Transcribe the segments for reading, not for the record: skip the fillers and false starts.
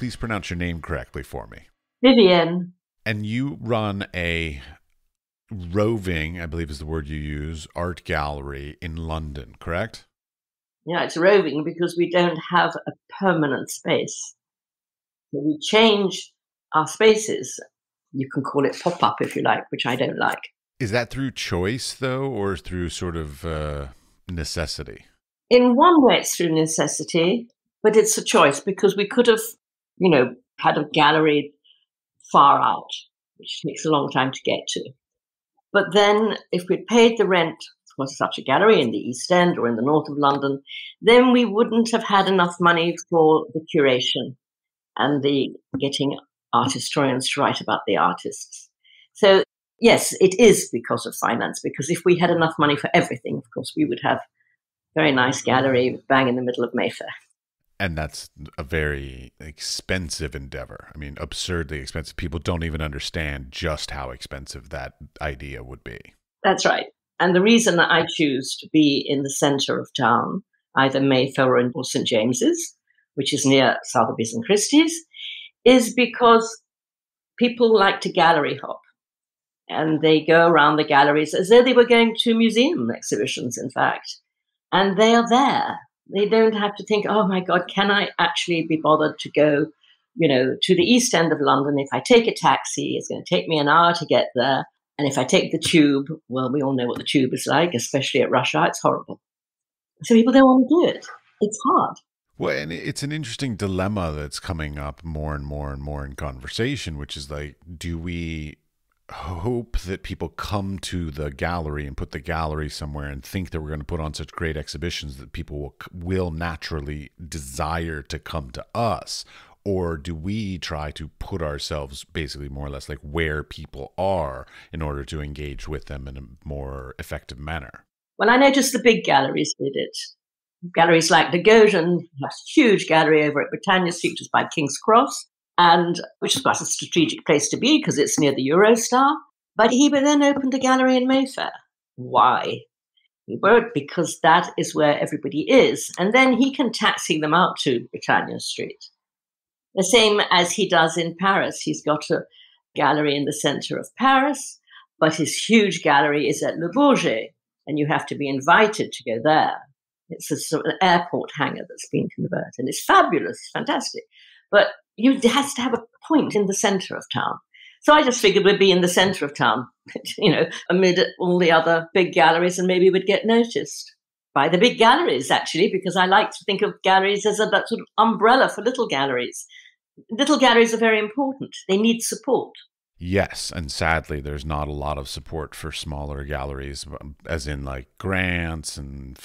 please pronounce your name correctly for me. Vivienne. And you run a roving, I believe is the word you use, art gallery in London, correct? Yeah, it's roving because we don't have a permanent space. So we change our spaces. You can call it pop-up if you like, which I don't like. Is that through choice, though, or through sort of necessity? In one way, it's through necessity, but it's a choice because we could have, had a gallery far out, which takes a long time to get to. But then if we'd paid the rent for such a gallery in the East End or in the north of London, then we wouldn't have had enough money for the curation and the getting art historians to write about the artists. So, yes, it is because of finance, because if we had enough money for everything, of course, we would have a very nice gallery bang in the middle of Mayfair. And that's a very expensive endeavor. I mean, absurdly expensive. People don't even understand just how expensive that idea would be. That's right. And the reason that I choose to be in the centre of town, either Mayfair or St. James's, which is near Sotheby's and Christie's, is because people like to gallery hop. And they go around the galleries as though they were going to museum exhibitions, in fact. And they are there. They don't have to think, oh, my God, can I actually be bothered to go, to the East End of London? If I take a taxi, it's going to take me an hour to get there. And if I take the tube, well, we all know what the tube is like, especially at rush hour. It's horrible. So people don't want to do it. It's hard. Well, and it's an interesting dilemma that's coming up more and more and more in conversation, which is like, do we hope that people come to the gallery and put the gallery somewhere and think that we're going to put on such great exhibitions that people will naturally desire to come to us? Or do we try to put ourselves basically more or less like where people are in order to engage with them in a more effective manner? Well, I noticed the big galleries did it. Galleries like the Gauguin, a huge gallery over at Britannia Street, just by King's Cross, and which is quite a strategic place to be because it's near the Eurostar. But he then opened a gallery in Mayfair. Why? He won't, because that is where everybody is. And then he can taxi them out to Britannia Street. The same as he does in Paris. He's got a gallery in the center of Paris, but his huge gallery is at Le Bourget, and you have to be invited to go there. It's a sort of an airport hangar that's been converted. And it's fabulous, fantastic. But it has to have a point in the center of town. So I just figured we'd be in the center of town, amid all the other big galleries, and maybe we'd get noticed by the big galleries, actually, because I like to think of galleries as that sort of umbrella for little galleries. Little galleries are very important. They need support. Yes, and sadly, there's not a lot of support for smaller galleries, as in like grants and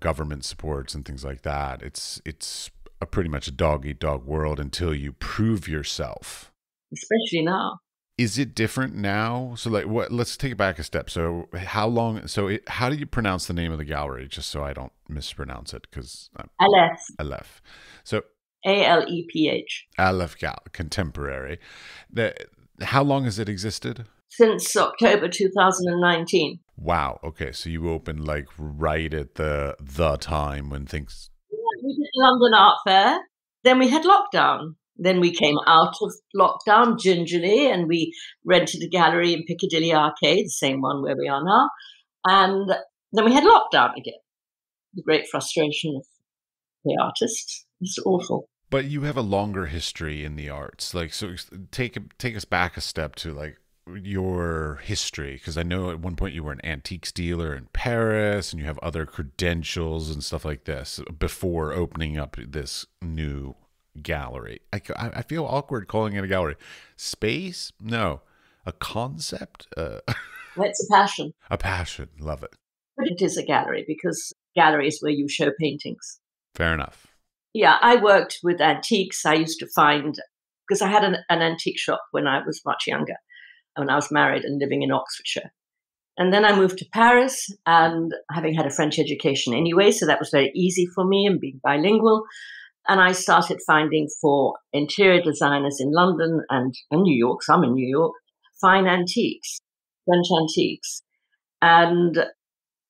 government supports and things like that. It's pretty much a dog-eat-dog world until you prove yourself. Especially now. Is it different now? So like what, let's take it back a step. So how do you pronounce the name of the gallery, just so I don't mispronounce it? Because Aleph. Aleph. So Aleph. Aleph Contemporary. How long has it existed? Since October 2019. Wow. Okay. So you opened like right at the time when things... We did London Art Fair. Then we had lockdown. Then we came out of lockdown gingerly and we rented a gallery in Piccadilly Arcade, the same one where we are now. And then we had lockdown again. The great frustration of the artists. It's awful. But you have a longer history in the arts. Like, so take us back a step to like your history, because I know at one point you were an antiques dealer in Paris and you have other credentials and stuff like this before opening up this new gallery. I feel awkward calling it a gallery. Space? No. A concept? It's a passion. A passion. Love it. But it is a gallery because gallery is where you show paintings. Fair enough. Yeah, I worked with antiques. I used to find, because I had an antique shop when I was much younger, when I was married and living in Oxfordshire. And then I moved to Paris, and having had a French education anyway, so that was very easy for me and being bilingual. And I started finding for interior designers in London and New York, some in New York, fine antiques, French antiques. And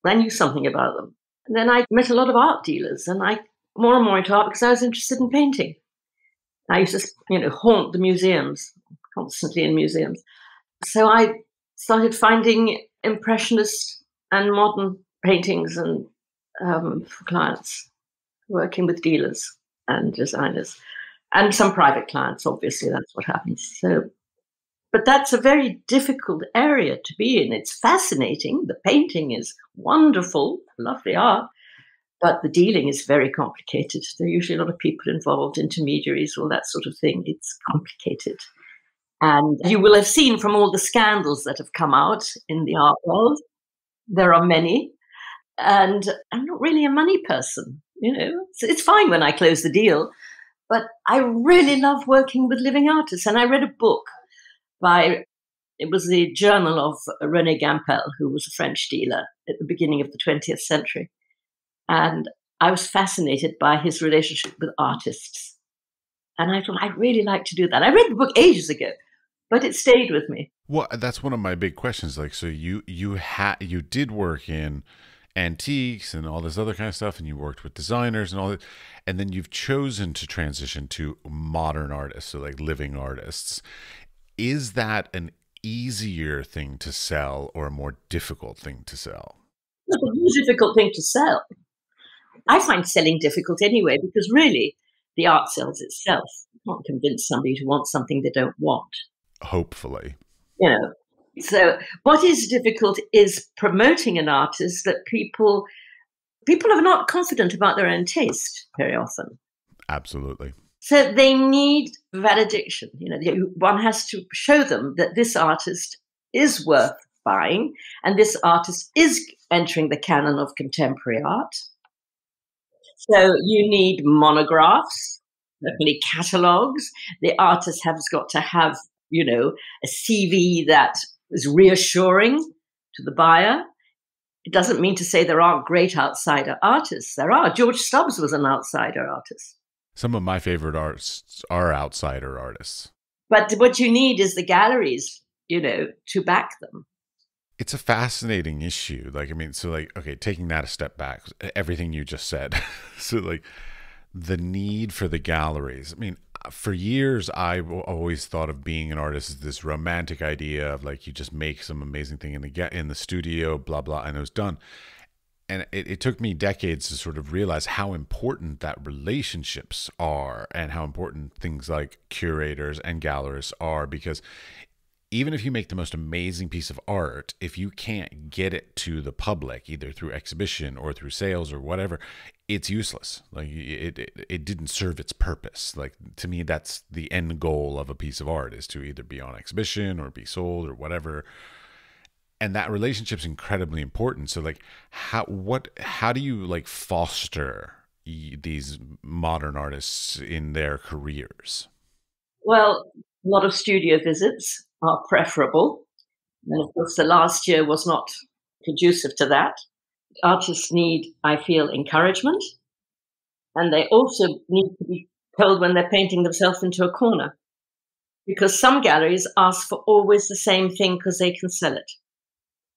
I knew something about them. And then I met a lot of art dealers, and I more and more into art because I was interested in painting. I used to, haunt the museums, constantly in museums. So I started finding impressionist and modern paintings and for clients, working with dealers and designers, and some private clients. Obviously, that's what happens. So, but that's a very difficult area to be in. It's fascinating. The painting is wonderful, lovely art, but the dealing is very complicated. There are usually a lot of people involved, intermediaries, all that sort of thing. It's complicated. And you will have seen from all the scandals that have come out in the art world, there are many. And I'm not really a money person, It's fine when I close the deal, but I really love working with living artists. And I read a book it was the journal of René Gampel, who was a French dealer at the beginning of the 20th century. And I was fascinated by his relationship with artists. And I thought, I'd really like to do that. I read the book ages ago, but it stayed with me. Well, that's one of my big questions. Like, so you did work in antiques and all this other kind of stuff, and you worked with designers and all that, and then you've chosen to transition to modern artists, so like living artists. Is that an easier thing to sell or a more difficult thing to sell? It's a more difficult thing to sell. I find selling difficult anyway, because really the art sells itself. You can't convince somebody to want something they don't want. Hopefully. So what is difficult is promoting an artist that people are not confident about their own taste very often. Absolutely. So they need valediction. One has to show them that this artist is worth buying, and this artist is entering the canon of contemporary art. So you need monographs, certainly catalogues. The artist has got to have, a CV that is reassuring to the buyer. It doesn't mean to say there aren't great outsider artists. There are. George Stubbs was an outsider artist. Some of my favorite artists are outsider artists. But what you need is the galleries, to back them. It's a fascinating issue. Taking that a step back, everything you just said. So the need for the galleries. For years, I've always thought of being an artist as this romantic idea of you just make some amazing thing in the studio, blah, blah, and it was done. And it took me decades to sort of realize how important that relationships are and how important things like curators and gallerists are, because even if you make the most amazing piece of art, if you can't get it to the public, either through exhibition or through sales or whatever, it's useless. It didn't serve its purpose. To me, that's the end goal of a piece of art, is to either be on exhibition or be sold or whatever. And that relationship's incredibly important. So how do you foster these modern artists in their careers? Well, a lot of studio visits are preferable. And of course, the last year was not conducive to that. Artists need, I feel, encouragement. And they also need to be told when they're painting themselves into a corner. Because some galleries ask for always the same thing because they can sell it.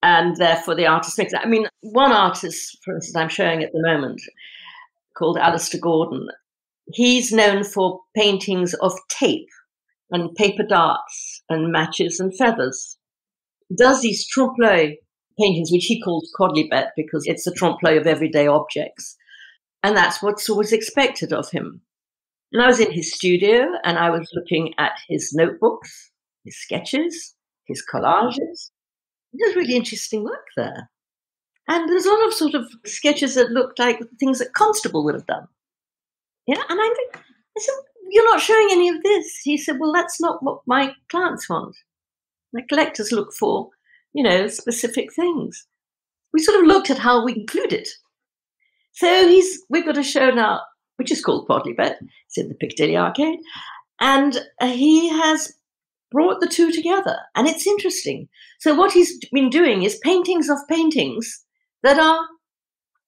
And therefore the artist makes that. One artist, for instance, I'm showing at the moment, called Alistair Gordon, he's known for paintings of tape and paper darts and matches and feathers. He does these trompe-l'oeil paintings, which he calls quodlibet, because it's the trompe-l'oeil of everyday objects. And that's what's always expected of him. And I was in his studio and I was looking at his notebooks, his sketches, his collages. There's really interesting work there. And there's a lot of sort of sketches that looked like things that Constable would have done. And I said, you're not showing any of this. He said, well, that's not what my clients want. My collectors look for, specific things. We sort of looked at how we include it. So we've got a show now, which is called Quodlibet. It's in the Piccadilly Arcade. And he has brought the two together. And it's interesting. So what he's been doing is paintings of paintings that are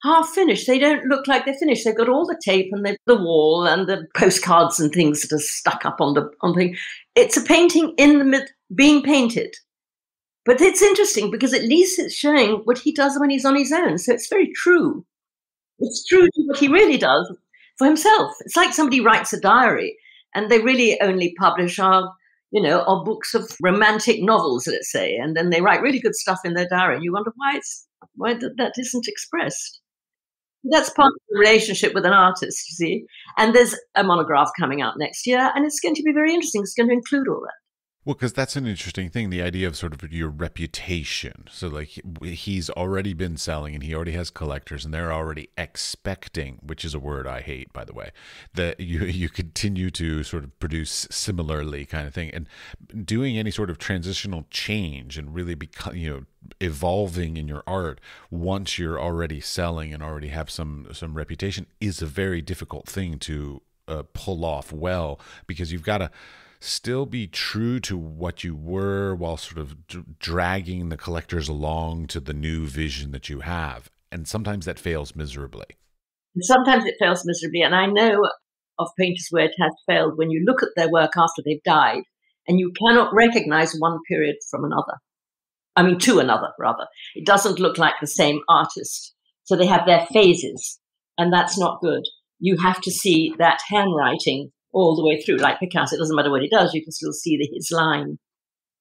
half finished. They don't look like they're finished. They've got all the tape and the wall and the postcards and things that are stuck up on the thing. It's a painting in the mid being painted. But it's interesting because at least it's showing what he does when he's on his own. So it's very true. It's true to what he really does for himself. It's like somebody writes a diary And they really only publish our books of romantic novels, let's say, and then they write really good stuff in their diary. And you wonder why that isn't expressed. That's part of the relationship with an artist, you see. And there's a monograph coming out next year, and it's going to be very interesting. It's going to include all that. Well, because that's an interesting thing, the idea of sort of your reputation. So like he's already been selling and he already has collectors and they're already expecting, which is a word I hate, by the way, that you continue to sort of produce similarly kind of thing. And doing any sort of transitional change and really become, evolving in your art once you're already selling and already have some reputation is a very difficult thing to pull off well, because you've got to still be true to what you were while sort of dragging the collectors along to the new vision that you have. And sometimes that fails miserably. Sometimes it fails miserably. And I know of painters where it has failed when you look at their work after they've died and you cannot recognize one period from another. I mean, to another, rather. It doesn't look like the same artist. So they have their phases, and that's not good. You have to see that handwriting all the way through, like Picasso. It doesn't matter what he does, you can still see his line.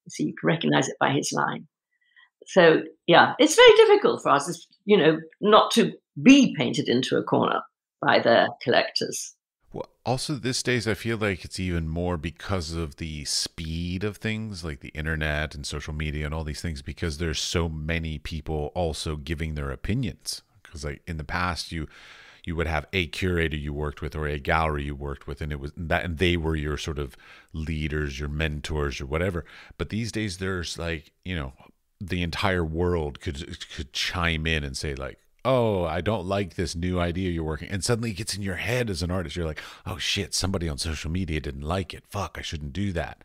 So you can recognize it by his line. So, yeah, it's very difficult for us, not to be painted into a corner by the collectors. Well, also these days, I feel like it's even more because of the speed of things like the internet and social media and all these things, because there's so many people also giving their opinions. Because like in the past, you would have a curator you worked with or a gallery you worked with, and it was that, and they were your sort of leaders, your mentors, or whatever. But these days, there's like, the entire world could chime in and say like, oh, I don't like this new idea you're working, and suddenly it gets in your head as an artist. You're like, oh shit, somebody on social media didn't like it. Fuck, I shouldn't do that.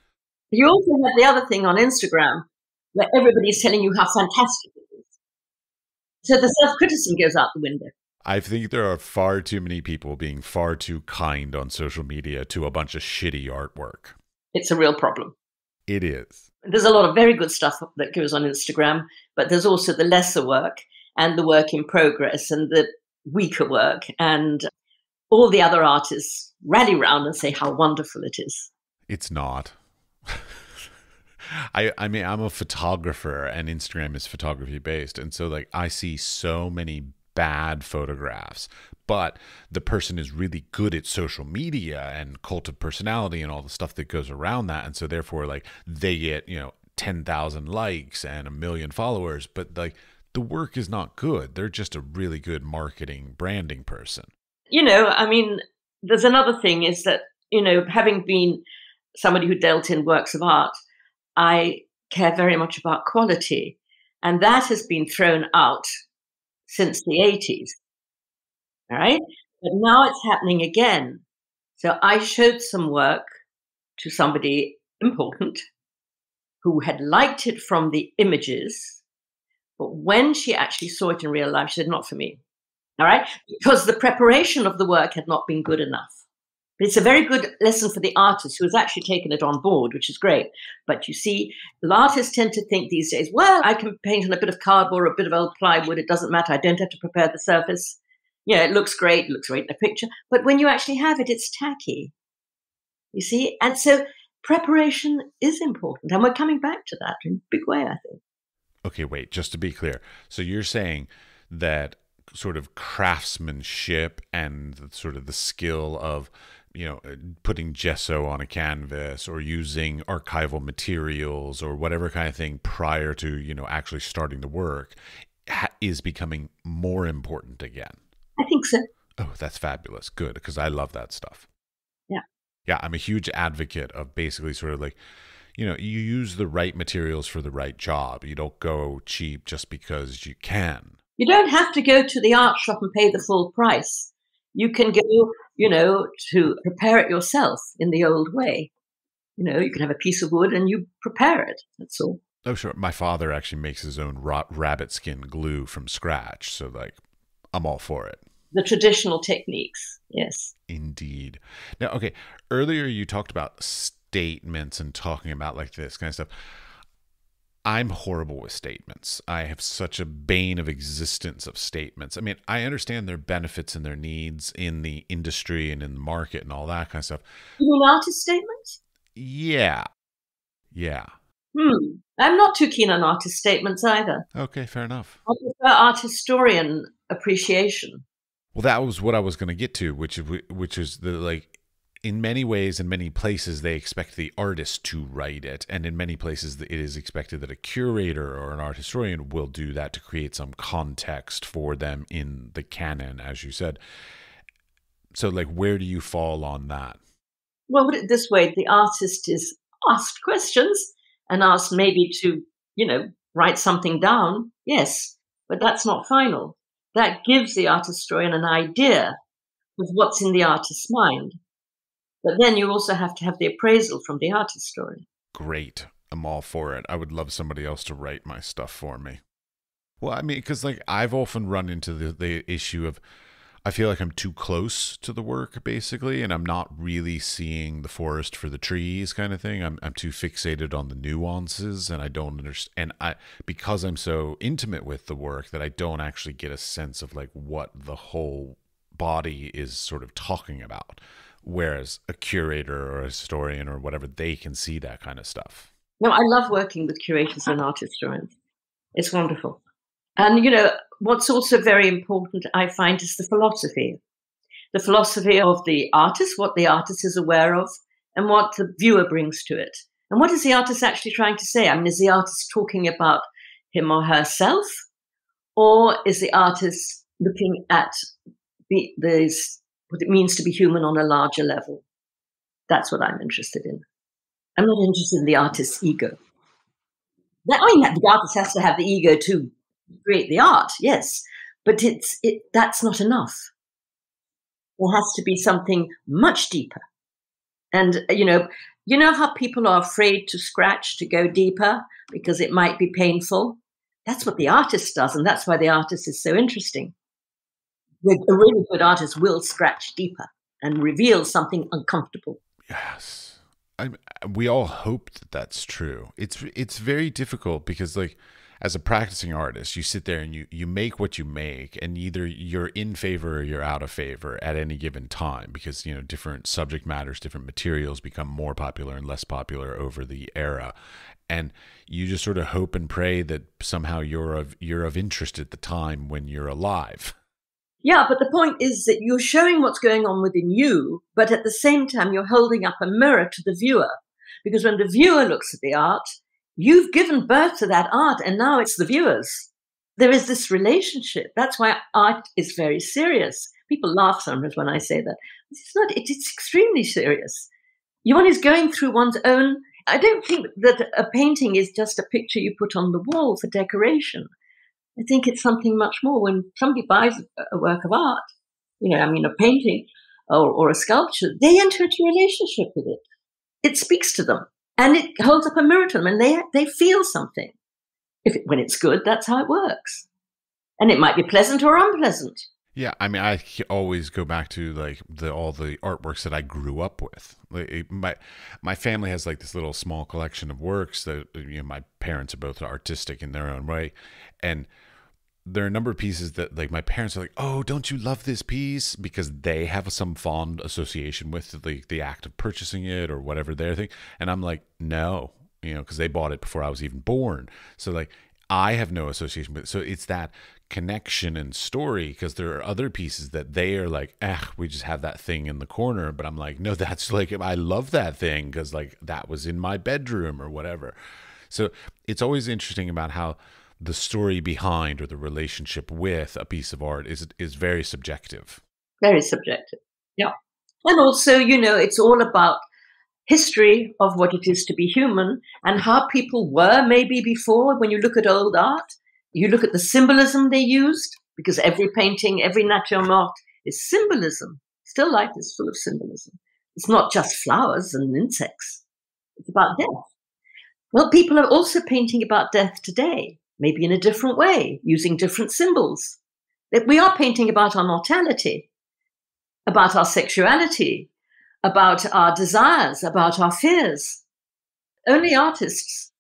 You also have the other thing on Instagram where everybody's telling you how fantastic it is. So the self-criticism goes out the window. I think there are far too many people being far too kind on social media to a bunch of shitty artwork. It's a real problem. It is. There's a lot of very good stuff that goes on Instagram, but there's also the lesser work and the work in progress and the weaker work. And all the other artists rally around and say how wonderful it is. It's not. I mean, I'm a photographer and Instagram is photography based. And so like I see so many bad photographs, but the person is really good at social media and cult of personality and all the stuff that goes around that. And so therefore like they get, 10,000 likes and 1 million followers, but like the work is not good. They're just a really good marketing branding person. I mean, there's another thing is that, having been somebody who dealt in works of art, I care very much about quality. And that has been thrown out since the 80s. All right. But now it's happening again. So I showed some work to somebody important who had liked it from the images. But when she actually saw it in real life, she said, not for me. All right. Because the preparation of the work had not been good enough. But it's a very good lesson for the artist who has actually taken it on board, which is great. But you see, artists tend to think these days, well, I can paint on a bit of cardboard or a bit of old plywood. It doesn't matter. I don't have to prepare the surface. It looks great. It looks great in a picture. But when you actually have it, it's tacky. You see? And so preparation is important. And we're coming back to that in a big way, I think. Okay, wait, just to be clear. So you're saying that sort of craftsmanship and sort of the skill of, putting gesso on a canvas or using archival materials or whatever kind of thing prior to, actually starting the work is becoming more important again. I think so. Oh, that's fabulous. Good, because I love that stuff. Yeah. Yeah, I'm a huge advocate of basically sort of like, you use the right materials for the right job. You don't go cheap just because you can. You don't have to go to the art shop and pay the full price. You can go, to prepare it yourself in the old way. You can have a piece of wood and you prepare it. That's all. Oh, sure. My father actually makes his own rabbit skin glue from scratch. So, like, I'm all for it. The traditional techniques, yes. Indeed. Now, okay, earlier you talked about statements and talking about like this kind of stuff. I'm horrible with statements. I have such a bane of existence of statements. I mean, I understand their benefits and their needs in the industry and in the market and all that kind of stuff. You mean artist statements? Yeah. Yeah. I'm not too keen on artist statements either. Okay, fair enough. I prefer art historian appreciation. Well, that was what I was going to get to, which is the like, in many ways, in many places, they expect the artist to write it, and in many places, it is expected that a curator or an art historian will do that to create some context for them in the canon, as you said. So, like, where do you fall on that? Well, put it this way: the artist is asked questions and asked maybe to, write something down. Yes, but that's not final. That gives the art historian an idea of what's in the artist's mind. But then you also have to have the appraisal from the art historian. Great. I'm all for it. I would love somebody else to write my stuff for me. Well, I mean, because like I've often run into the issue of I feel like I'm too close to the work, basically, and I'm not really seeing the forest for the trees kind of thing. I'm too fixated on the nuances, and I don't understand. And because I'm so intimate with the work that I don't actually get a sense of like what the whole body is sort of talking about. Whereas a curator or a historian or whatever, they can see that kind of stuff. No, I love working with curators and art historians. It's wonderful. And, what's also very important, I find, is the philosophy. The philosophy of the artist, what the artist is aware of, and what the viewer brings to it. And what is the artist actually trying to say? I mean, is the artist talking about him or herself? Or is the artist looking at what it means to be human on a larger level? That's what I'm interested in. I'm not interested in the artist's ego. The artist has to have the ego to create the art, yes, but that's not enough. There has to be something much deeper. And you know how people are afraid to scratch, to go deeper because it might be painful? That's what the artist does, and that's why the artist is so interesting. A really good artist will scratch deeper and reveal something uncomfortable. Yes. We all hope that that's true. It's very difficult because, like, as a practicing artist, you sit there and you make what you make, and either you're in favor or you're out of favor at any given time because, different subject matters, different materials become more popular and less popular over the era. And you just sort of hope and pray that somehow you're of interest at the time when you're alive. Yeah, but the point is that you're showing what's going on within you, but at the same time, you're holding up a mirror to the viewer. Because when the viewer looks at the art, you've given birth to that art, and now it's the viewers. There is this relationship. That's why art is very serious. People laugh sometimes when I say that. It's not. It's extremely serious. One is going through one's own. I don't think that a painting is just a picture you put on the wall for decoration. I think it's something much more. When somebody buys a work of art, a painting or a sculpture, they enter into a relationship with it. It speaks to them and it holds up a mirror to them, and they feel something. When it's good, that's how it works. And it might be pleasant or unpleasant. Yeah, I mean, I always go back to like all the artworks that I grew up with. Like my family has like this little small collection of works that my parents are both artistic in their own way, and there are a number of pieces that like my parents are like, "Oh, don't you love this piece?" because they have some fond association with the act of purchasing it or whatever their thing, and I'm like, "No," because they bought it before I was even born. So like I have no association with it. So it's that connection and story, because there are other pieces that they are like, we just have that thing in the corner, but I'm like, no, that's like, I love that thing because like that was in my bedroom or whatever. So it's always interesting about how the story behind or the relationship with a piece of art is very subjective. Very subjective. Yeah. And also, it's all about history of what it is to be human and how people were maybe before. When you look at old art, you look at the symbolism they used, because every painting, every naturemort is symbolism. Still life is full of symbolism. It's not just flowers and insects. It's about death. Well, people are also painting about death today, maybe in a different way, using different symbols. We are painting about our mortality, about our sexuality, about our desires, about our fears. Only artists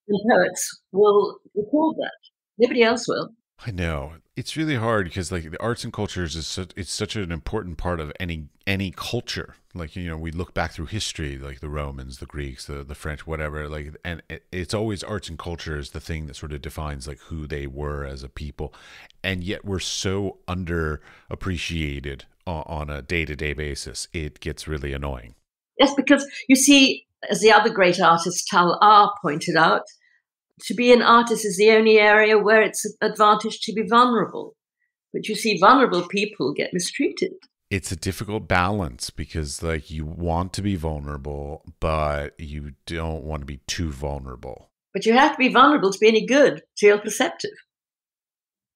and poets will record that. Nobody else will. I know it's really hard because like the arts and cultures it's such an important part of any culture. Like we look back through history, like the Romans, the Greeks, the French, whatever. Like, and it's always arts and culture is the thing that sort of defines like who they were as a people, and yet we're so underappreciated on a day-to-day basis. It gets really annoying. Yes, because you see, as the other great artist Tal R pointed out, to be an artist is the only area where it's an advantage to be vulnerable. But you see, vulnerable people get mistreated. It's a difficult balance because, like, you want to be vulnerable, but you don't want to be too vulnerable. But you have to be vulnerable to be any good, to feel perceptive.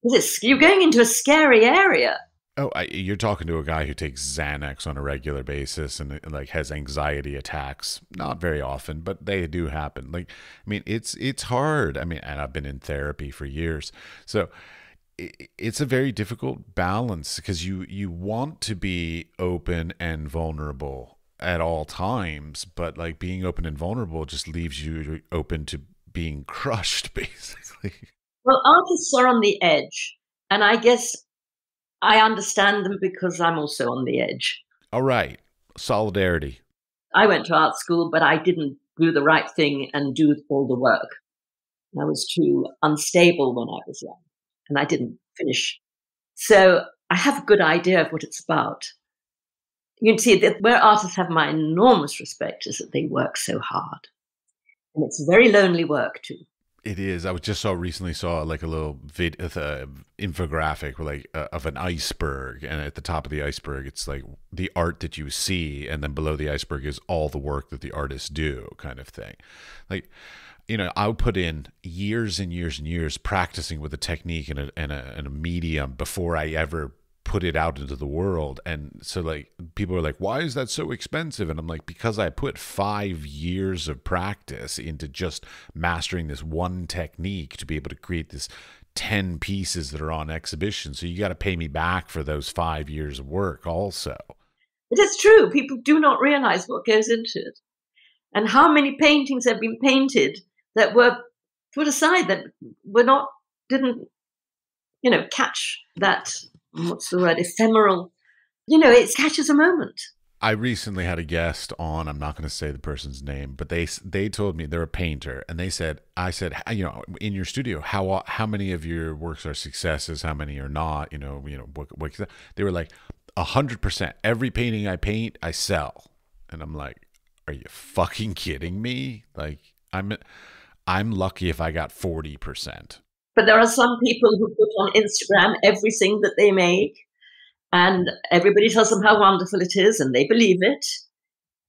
Because you're going into a scary area. Oh, you're talking to a guy who takes Xanax on a regular basis and like has anxiety attacks. Not very often, but they do happen. Like, I mean, it's hard. I mean, and I've been in therapy for years, so it's a very difficult balance because you want to be open and vulnerable at all times, but like being open and vulnerable just leaves you open to being crushed, basically. Well, artists are on the edge, and I guess I understand them because I'm also on the edge. All right. Solidarity. I went to art school, but I didn't do the right thing and do all the work. I was too unstable when I was young, and I didn't finish. So I have a good idea of what it's about. You can see that where artists have my enormous respect is that they work so hard. And it's very lonely work too. It is. I recently saw like a little infographic like of an iceberg, and at the top of the iceberg, it's like the art that you see, and then below the iceberg is all the work that the artists do, kind of thing. Like, I would put in years and years and years practicing with a technique and a medium before I ever put it out into the world. And so like people are like, why is that so expensive? And I'm like, because I put 5 years of practice into just mastering this one technique to be able to create this 10 pieces that are on exhibition. So you got to pay me back for those 5 years of work also. It is true. People do not realize what goes into it, and how many paintings have been painted that were put aside, that didn't catch that, what's the word, ephemeral, it catches a moment. I recently had a guest on, I'm not going to say the person's name, but they told me they're a painter, and I said, in your studio, how many of your works are successes, how many are not, what they were like 100%. Every painting I paint, I sell. And I'm like, are you fucking kidding me? Like, I'm lucky if I got 40%. But there are some people who put on Instagram everything that they make, and everybody tells them how wonderful it is, and they believe it.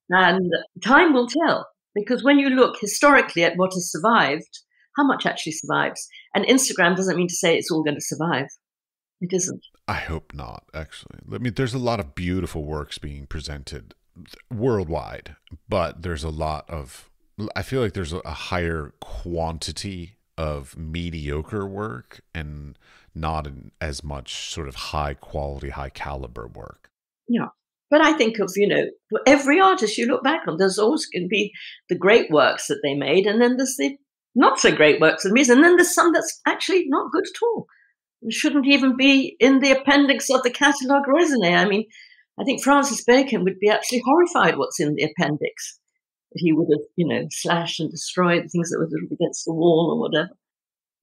And time will tell, because when you look historically at what has survived, how much actually survives, and Instagram doesn't mean to say it's all going to survive. It isn't. I hope not, actually. I mean, there's a lot of beautiful works being presented worldwide, but I feel like there's a higher quantity of mediocre work and not as much sort of high quality, high caliber work. Yeah. But I think of, for every artist you look back on, there's always going to be the great works that they made, and then there's the not so great works of music, and then there's some that's actually not good at all. It shouldn't even be in the appendix of the catalogue raisonné. I mean, I think Francis Bacon would be absolutely horrified what's in the appendix. He would have, slashed and destroyed things that were against the wall or whatever.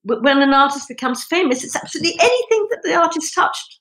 But when an artist becomes famous, it's absolutely anything that the artist touched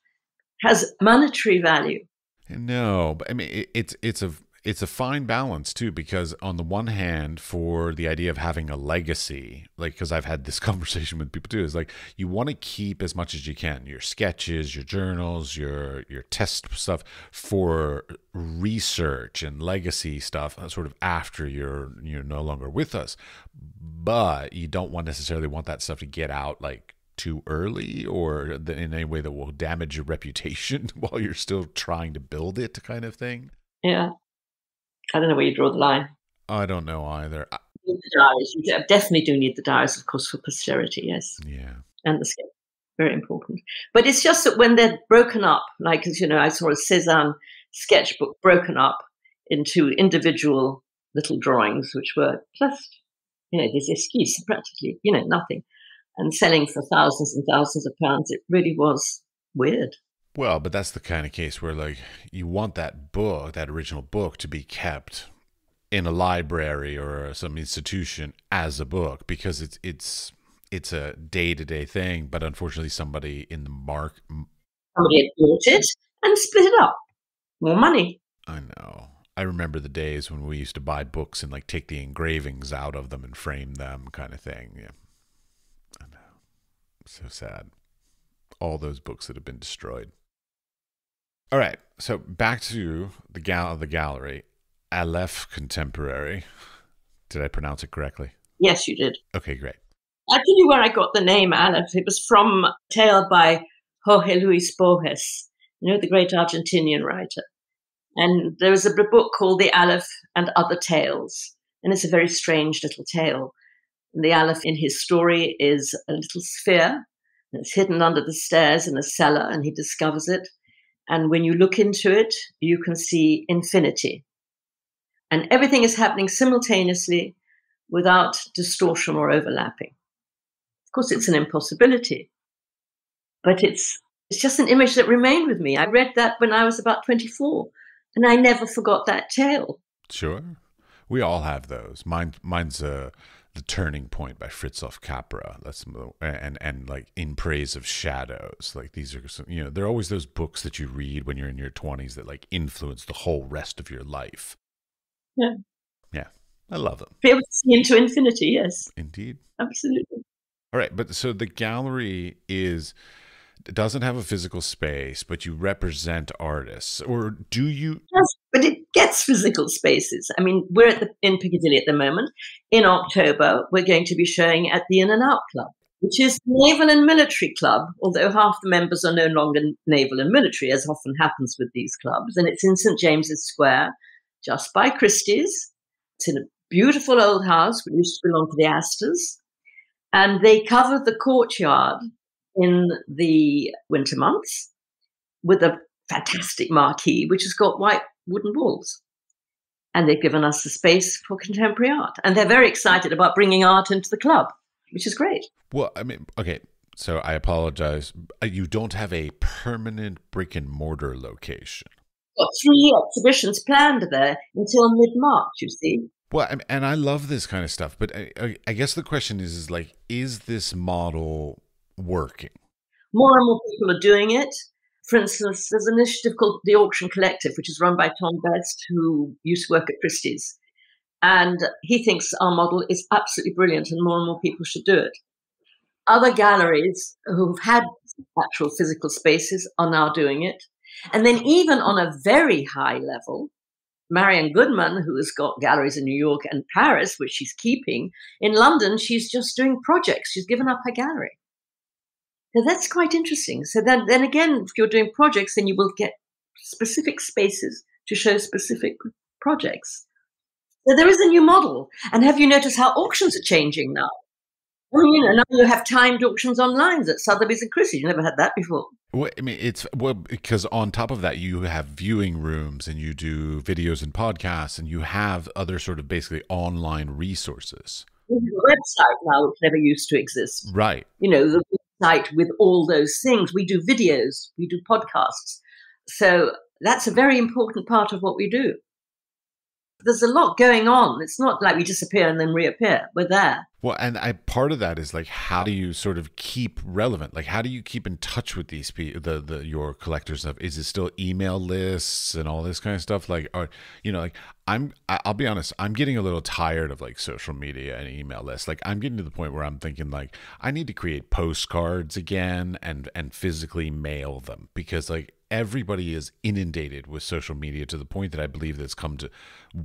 has monetary value. No, but I mean, it's a fine balance too, because on the one hand, for the idea of having a legacy, like, because I've had this conversation with people too, is like, you want to keep as much as you can, your sketches, your journals, your test stuff for research and legacy stuff sort of after you're no longer with us. But you don't necessarily want that stuff to get out like too early or in any way that will damage your reputation while you're still trying to build it, kind of thing. Yeah. I don't know where you draw the line. I don't know either. You need the diaries. You definitely do need the diaries, of course, for posterity, yes. Yeah. And the sketch. Very important. But it's just that when they're broken up, like, as I saw a Cézanne sketchbook broken up into individual little drawings, which were just This esquisse, practically, nothing, and selling for thousands and thousands of pounds. It really was weird. Well, but that's the kind of case where, like, you want that book, that original book, to be kept in a library or some institution as a book, because it's a day-to-day thing. But unfortunately, somebody in the somebody had bought it and split it up. More money. I know. I remember the days when we used to buy books and like take the engravings out of them and frame them, kind of thing. Yeah, I know. So sad. All those books that have been destroyed. All right, so back to the gallery, Aleph Contemporary. Did I pronounce it correctly? Yes, you did. Okay, great. I'll tell you where I got the name Aleph. It was from a tale by Jorge Luis Borges, the great Argentinian writer. And there was a book called The Aleph and Other Tales, and it's a very strange little tale. And the Aleph in his story is a little sphere, and it's hidden under the stairs in a cellar, and he discovers it. And when you look into it, you can see infinity. And everything is happening simultaneously without distortion or overlapping. Of course, it's an impossibility, but it's just an image that remained with me. I read that when I was about 24, and I never forgot that tale. Sure. We all have those. Mine's The Turning Point by Fritjof Capra. That's and like In Praise of Shadows. Like these are some, there are always those books that you read when you're in your 20s that like influence the whole rest of your life. Yeah. Yeah. I love them. Be able to see into infinity, yes. Indeed. Absolutely. All right, but so the gallery doesn't have a physical space, but you represent artists, or do you? Yes, but it gets physical spaces. I mean, we're in Piccadilly at the moment. In October, we're going to be showing at the In and Out Club, which is Naval and Military Club, although half the members are no longer naval and military, as often happens with these clubs. And it's in St. James's Square, just by Christie's. It's in a beautiful old house which used to belong to the Astors. And they cover the courtyard in the winter months with a fantastic marquee, which has got white wooden walls. And they've given us the space for contemporary art. And they're very excited about bringing art into the club, which is great. Well, I mean, okay, so I apologize. You don't have a permanent brick and mortar location. Got 3 exhibitions planned there until mid-March, you see. Well, and I love this kind of stuff, but I guess the question is like, is this model working? More and more people are doing it. For instance, there's an initiative called the Auction Collective, which is run by Tom Best, who used to work at Christie's. And he thinks our model is absolutely brilliant and more people should do it. Other galleries who've had actual physical spaces are now doing it. And then even on a very high level, Marian Goodman, who has got galleries in New York and Paris, which she's keeping, in London, she's just doing projects. She's given up her gallery. So that's quite interesting. So then again, if you're doing projects, then you will get specific spaces to show specific projects. So there is a new model. And have you noticed how auctions are changing now? I mean, now you have timed auctions online at Sotheby's and Christie's. You never had that before. Well, I mean, because on top of that, you have viewing rooms and you do videos and podcasts and you have other sort of basically online resources. There's a website now which never used to exist. Right. The website with all those things. We do videos, we do podcasts. So that's a very important part of what we do. There's a lot going on. It's not like we disappear and then reappear. We're there. Well, and part of that is like, how do you sort of keep relevant? Like, how do you keep in touch with these people, your collectors stuff? Is it still email lists and all this kind of stuff? Like, I'll be honest, I'm getting a little tired of like social media and email lists. Like, I'm getting to the point where I'm thinking like, I need to create postcards again and physically mail them, because like everybody is inundated with social media to the point that I believe that's come to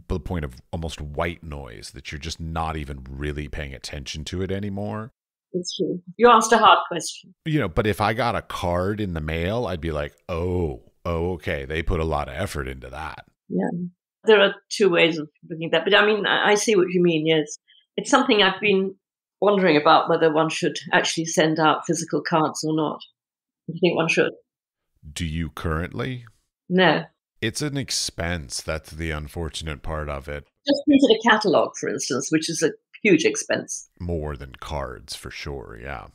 the point of almost white noise, that you're just not even really paying attention to it anymore. It's true. You asked a hard question. But if I got a card in the mail, I'd be like, oh, okay, they put a lot of effort into that. Yeah. There are 2 ways of looking at that. But I mean, I see what you mean, yes. It's something I've been wondering about, whether one should actually send out physical cards or not. Do you think one should? Do you currently? No. It's an expense. That's the unfortunate part of it. Just printed a catalogue, for instance, which is a huge expense. More than cards, for sure, yeah.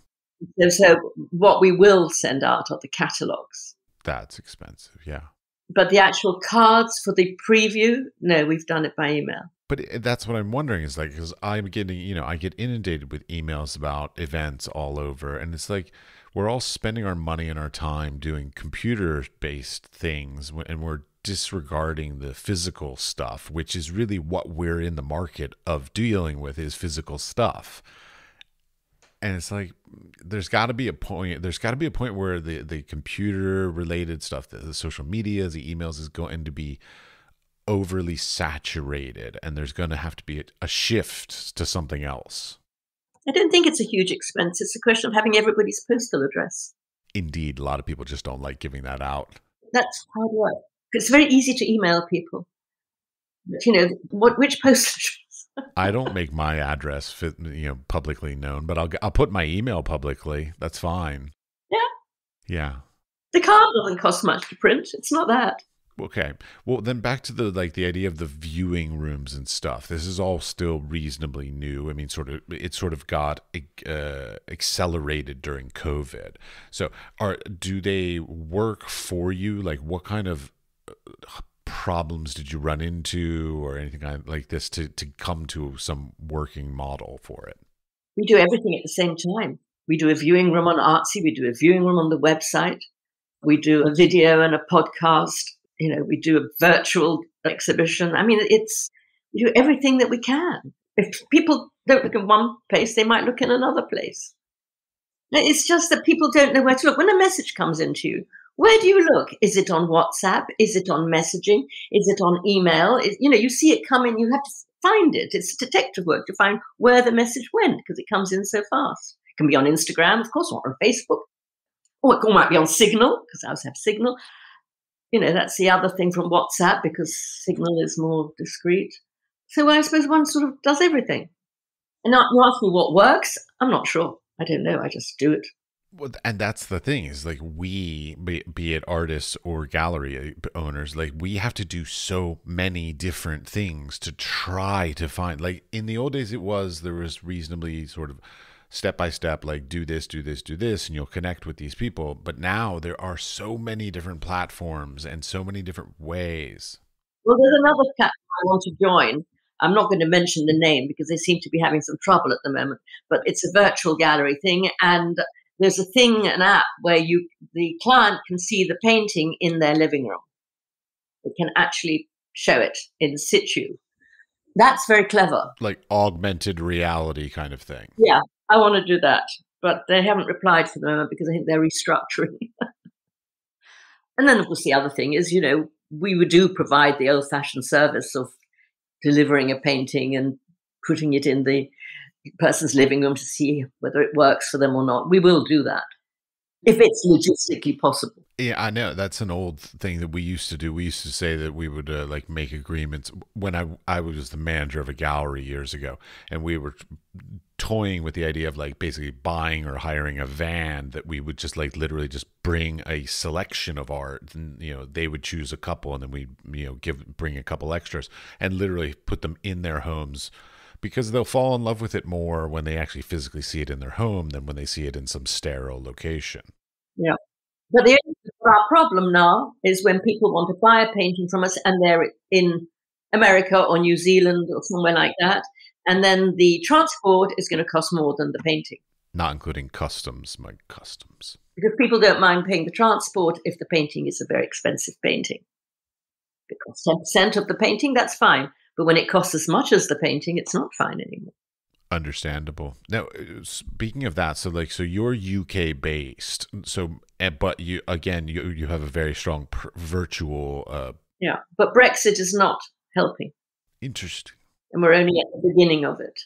So what we will send out are the catalogues. That's expensive, yeah. But the actual cards for the preview, no, we've done it by email. But that's what I'm wondering is like, because I'm getting, I get inundated with emails about events all over. And it's like, we're all spending our money and our time doing computer-based things, and we're disregarding the physical stuff, which is really what we're in the market of dealing with, is physical stuff. And it's like, there's got to be a point. There's got to be a point where the computer-related stuff, the social media, the emails, is going to be overly saturated, and there's going to have to be a shift to something else. I don't think it's a huge expense. It's a question of having everybody's postal address. Indeed, a lot of people just don't like giving that out. That's hard work. It's very easy to email people. But, which postal address? I don't make my address publicly known, but I'll put my email publicly. That's fine. Yeah. Yeah. The card doesn't cost much to print. It's not that. Okay. Well, then back to the idea of the viewing rooms and stuff. This is all still reasonably new. I mean, it sort of got accelerated during COVID. So, do they work for you? Like, what kind of problems did you run into, or anything like this, to come to some working model for it? We do everything at the same time. We do a viewing room on Artsy. We do a viewing room on the website. We do a video and a podcast. We do a virtual exhibition. I mean, we do everything that we can. If people don't look in one place, they might look in another place. It's just that people don't know where to look. When a message comes into you, where do you look? Is it on WhatsApp? Is it on messaging? Is it on email? You see it come in, you have to find it. It's detective work to find where the message went, because it comes in so fast. It can be on Instagram, of course, or on Facebook. Or it might be on Signal, because I also have Signal. That's the other thing from WhatsApp, because Signal is more discreet. So I suppose one sort of does everything. And now you ask me what works, I'm not sure. I don't know. I just do it. Well, and that's the thing, is like, we, be it artists or gallery owners, like, we have to do so many different things to try to find, like, in the old days, there was reasonably sort of step by step, like, do this, and you'll connect with these people. But now there are so many different platforms and so many different ways. Well, there's another platform I want to join. I'm not going to mention the name because they seem to be having some trouble at the moment, but it's a virtual gallery thing. And there's an app where the client can see the painting in their living room. It can actually show it in situ. That's very clever. Like augmented reality kind of thing. Yeah, I want to do that. But they haven't replied for the moment because I think they're restructuring. And then, of course, the other thing is, we do provide the old-fashioned service of delivering a painting and putting it in the person's living room to see whether it works for them or not. We will do that if it's logistically possible. Yeah, I know. That's an old thing that we used to do. We used to say that we would make agreements. When I was the manager of a gallery years ago, and we were toying with the idea of basically buying or hiring a van that we would just literally just bring a selection of art, and they would choose a couple, and then we bring a couple extras and literally put them in their homes, because they'll fall in love with it more when they actually physically see it in their home than when they see it in some sterile location. Yeah. But our problem now is when people want to buy a painting from us and they're in America or New Zealand or somewhere like that, and then the transport is going to cost more than the painting. Not including customs. Because people don't mind paying the transport if the painting is a very expensive painting. Because 10% of the painting, that's fine. But when it costs as much as the painting, it's not fine anymore. Understandable. Now, speaking of that, so you're UK based, but you have a very strong virtual. Yeah, but Brexit is not helping. Interesting. And we're only at the beginning of it.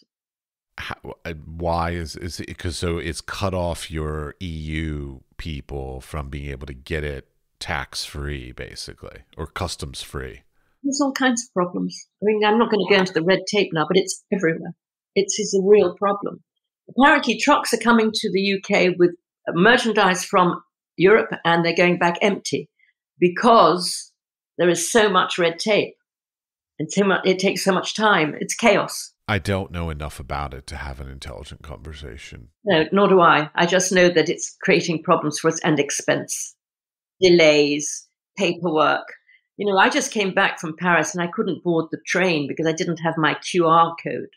Why is it? Because it's cut off your EU people from being able to get it tax free, basically, or customs free. There's all kinds of problems. I mean, I'm not going to go into the red tape now, but it's everywhere. It's a real problem. Apparently, trucks are coming to the UK with merchandise from Europe, and they're going back empty because there is so much red tape and it takes so much time. It's chaos. I don't know enough about it to have an intelligent conversation. No, nor do I. I just know that it's creating problems for us and expense, delays, paperwork. I just came back from Paris and I couldn't board the train because I didn't have my QR code.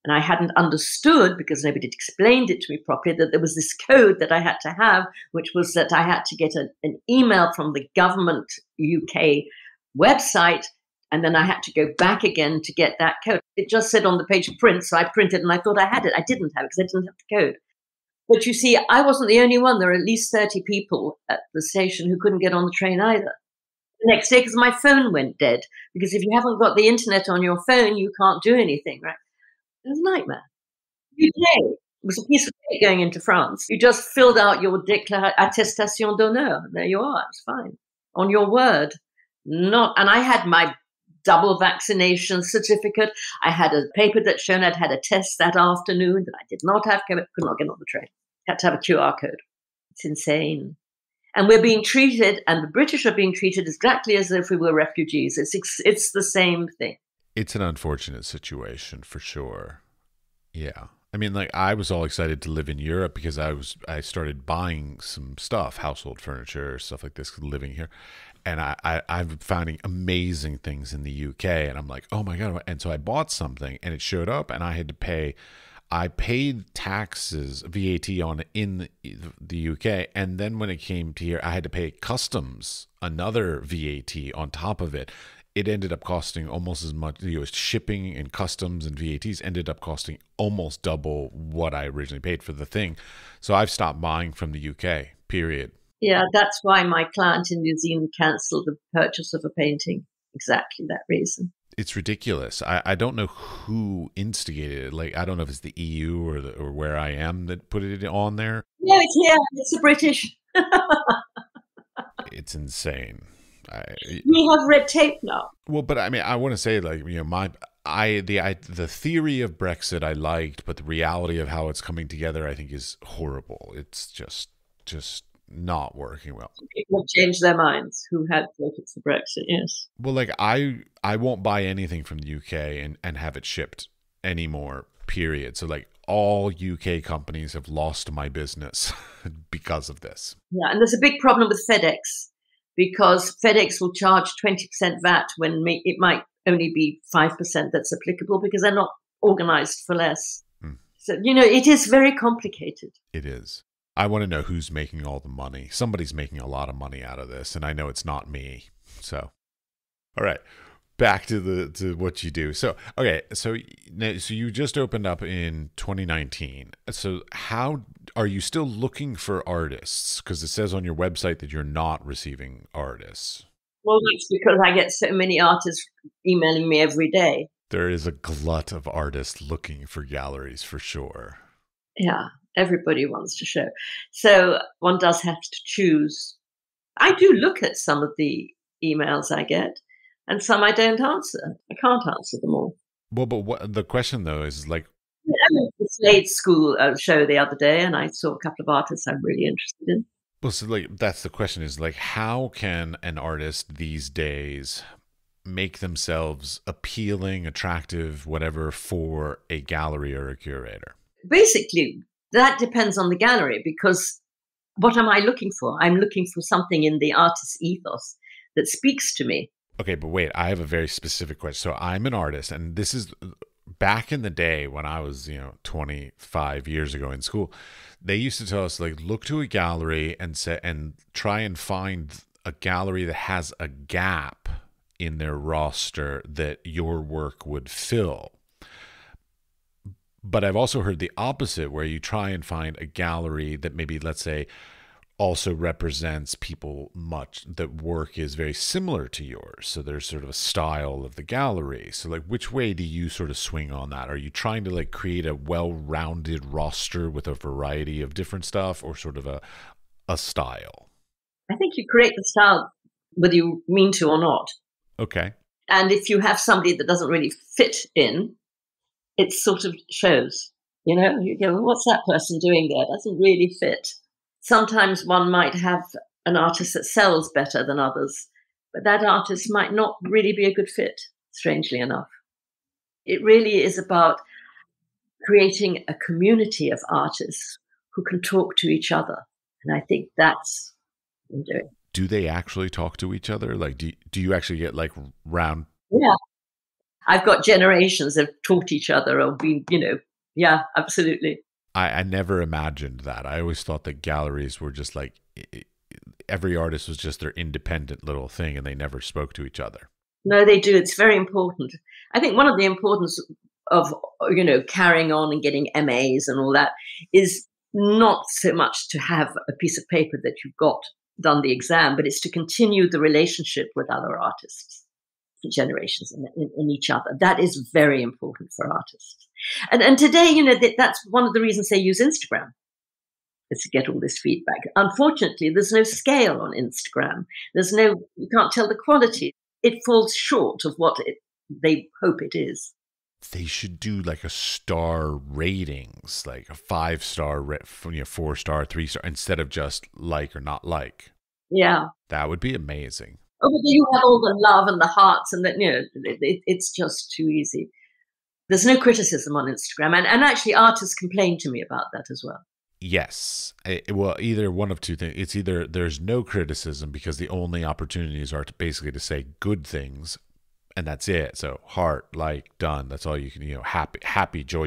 And I hadn't understood, because nobody had explained it to me properly, that there was this code that I had to have, which was that I had to get an email from the government UK website, and then I had to go back again to get that code. It just said on the page print, so I printed and I thought I had it. I didn't have it because I didn't have the code. But you see, I wasn't the only one. There were at least 30 people at the station who couldn't get on the train either. The next day, because my phone went dead, because if you haven't got the internet on your phone, you can't do anything, right? It was a nightmare. UK, it was a piece of cake going into France. You just filled out your attestation d'honneur. There you are. It's fine. On your word. And I had my double vaccination certificate. I had a paper that showed I'd had a test that afternoon that I did not have. Could not get on the train. Had to have a QR code. It's insane. And we're being treated, and the British are being treated exactly as if we were refugees. It's the same thing. It's an unfortunate situation for sure. Yeah. I mean, like, I was all excited to live in Europe because I started buying some stuff, household furniture, stuff like this, living here. And I'm finding amazing things in the UK. And I'm like, oh my God. And so I bought something and it showed up and I paid taxes, VAT in the UK. And then when it came to here, I had to pay customs, another VAT on top of it. It ended up costing almost as much. Shipping and customs and VATs ended up costing almost double what I originally paid for the thing. So I've stopped buying from the UK, period. Yeah, that's why my client in New Zealand cancelled the purchase of a painting. Exactly that reason. It's ridiculous. I don't know who instigated it. Like, I don't know if it's the EU or Where I Am that put it on there. No, it's here. It's the British. It's insane. We have red tape now. Well, but I mean, I want to say, like, the theory of Brexit I liked, but the reality of how it's coming together, I think, is horrible. It's just not working well. People have changed their minds who had voted for Brexit. Yes. Well, like, I won't buy anything from the UK and have it shipped anymore. Period. So, like, all UK companies have lost my business because of this. Yeah, and there's a big problem with FedEx, because FedEx will charge 20% VAT when it might only be 5% that's applicable, because they're not organized for less. So, it is very complicated. It is. I want to know who's making all the money. Somebody's making a lot of money out of this, and I know it's not me. So, all right, back to what you do. So, okay, so you just opened up in 2019. So, how are you still looking for artists? Because it says on your website that you're not receiving artists. Well, that's because I get so many artists emailing me every day. There is a glut of artists looking for galleries for sure. Yeah, everybody wants to show. So one does have to choose. I do look at some of the emails I get, and some I don't answer. I can't answer them all. Well, but what the question though is, like, I went to the Slade School show the other day, and I saw a couple of artists I'm really interested in. Well, so, like, that's the question, is, like, how can an artist these days make themselves appealing, attractive, whatever, for a gallery or a curator? Basically, that depends on the gallery, because what am I looking for? I'm looking for something in the artist's ethos that speaks to me. Okay, but wait, I have a very specific question. So I'm an artist, and this is back in the day when I was, 25 years ago in school. They used to tell us, like, look to a gallery and try and find a gallery that has a gap in their roster that your work would fill. But I've also heard the opposite, where you try and find a gallery that maybe, let's say, also represents people that work is very similar to yours. So there's sort of a style of the gallery. So, like, which way do you sort of swing on that? Are you trying to, like, create a well-rounded roster with a variety of different stuff, or sort of a style? I think you create the style whether you mean to or not. Okay. And if you have somebody that doesn't really fit in, it sort of shows. You go, what's that person doing there? Doesn't really fit. Sometimes one might have an artist that sells better than others, but that artist might not really be a good fit, strangely enough. It really is about creating a community of artists who can talk to each other. And I think that's what I'm doing. Do they actually talk to each other? Like, do you actually get like round? Yeah. I've got generations that have taught each other or been, yeah, absolutely. I never imagined that. I always thought that galleries were just like every artist was just their independent little thing and they never spoke to each other. No, they do. It's very important. I think one of the importance of, carrying on and getting MAs and all that is not so much to have a piece of paper that you've got done the exam, but it's to continue the relationship with other artists for generations in each other. That is very important for artists. And today, that's one of the reasons they use Instagram, is to get all this feedback. Unfortunately, there's no scale on Instagram. You can't tell the quality. It falls short of what they hope it is. They should do like a star ratings, like a 5-star, 4-star, 3-star, instead of just like or not like. Yeah. That would be amazing. Oh, but you have all the love and the hearts and that, it's just too easy. There's no criticism on Instagram. And actually artists complain to me about that as well. Yes. Well, either one of two things. It's either there's no criticism because the only opportunities are basically to say good things, and that's it. So heart, like, done. That's all you can, happy, joy.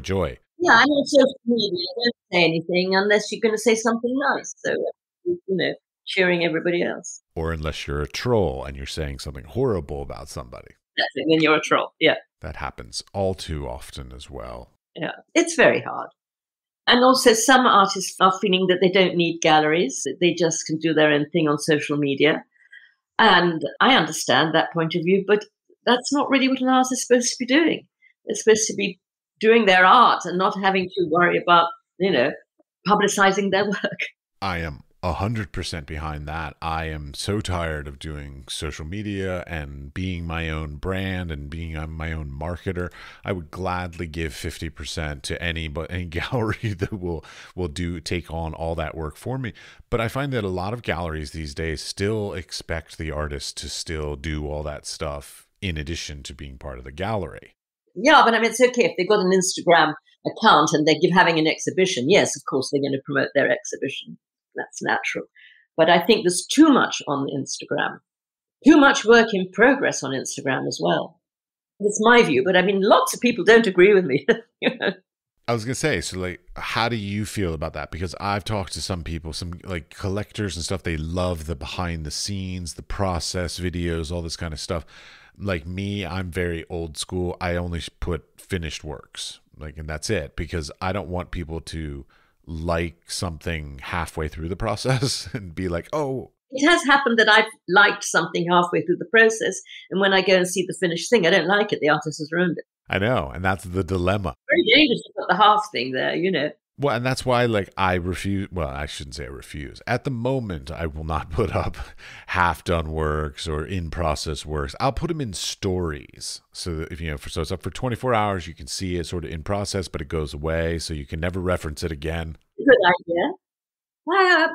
Yeah, and on social media, don't say anything unless you're going to say something nice. So, cheering everybody else. Or unless you're a troll and you're saying something horrible about somebody. That's it, then you're a troll, yeah. That happens all too often as well. Yeah, it's very hard. And also some artists are feeling that they don't need galleries, that they just can do their own thing on social media. And I understand that point of view, but that's not really what an artist is supposed to be doing. They're supposed to be doing their art and not having to worry about, publicizing their work. I am 100% behind that. I am so tired of doing social media and being my own brand and being my own marketer. I would gladly give 50% to any gallery that will take on all that work for me. But I find that a lot of galleries these days still expect the artist to still do all that stuff in addition to being part of the gallery. Yeah, but it's okay if they've got an Instagram account and they're having an exhibition. Yes, of course, they're going to promote their exhibition. That's natural. But I think there's too much on Instagram, too much work in progress on Instagram as well. It's my view, but lots of people don't agree with me. I was going to say, so like, how do you feel about that? Because I've talked to some people, some like collectors and stuff, they love the behind the scenes, the process videos, all this kind of stuff. Like me, I'm very old school. I only put finished works, and that's it, because I don't want people to like something halfway through the process and be like, oh. It has happened that I've liked something halfway through the process, and when I go and see the finished thing, I don't like it. The artist has ruined it. I know, and that's the dilemma. Very dangerous to put the half thing there, Well, and that's why, I refuse. Well, I shouldn't say I refuse. At the moment, I will not put up half-done works or in-process works. I'll put them in stories. So that if so it's up for 24 hours, you can see it sort of in process, but it goes away, so you can never reference it again. Good idea.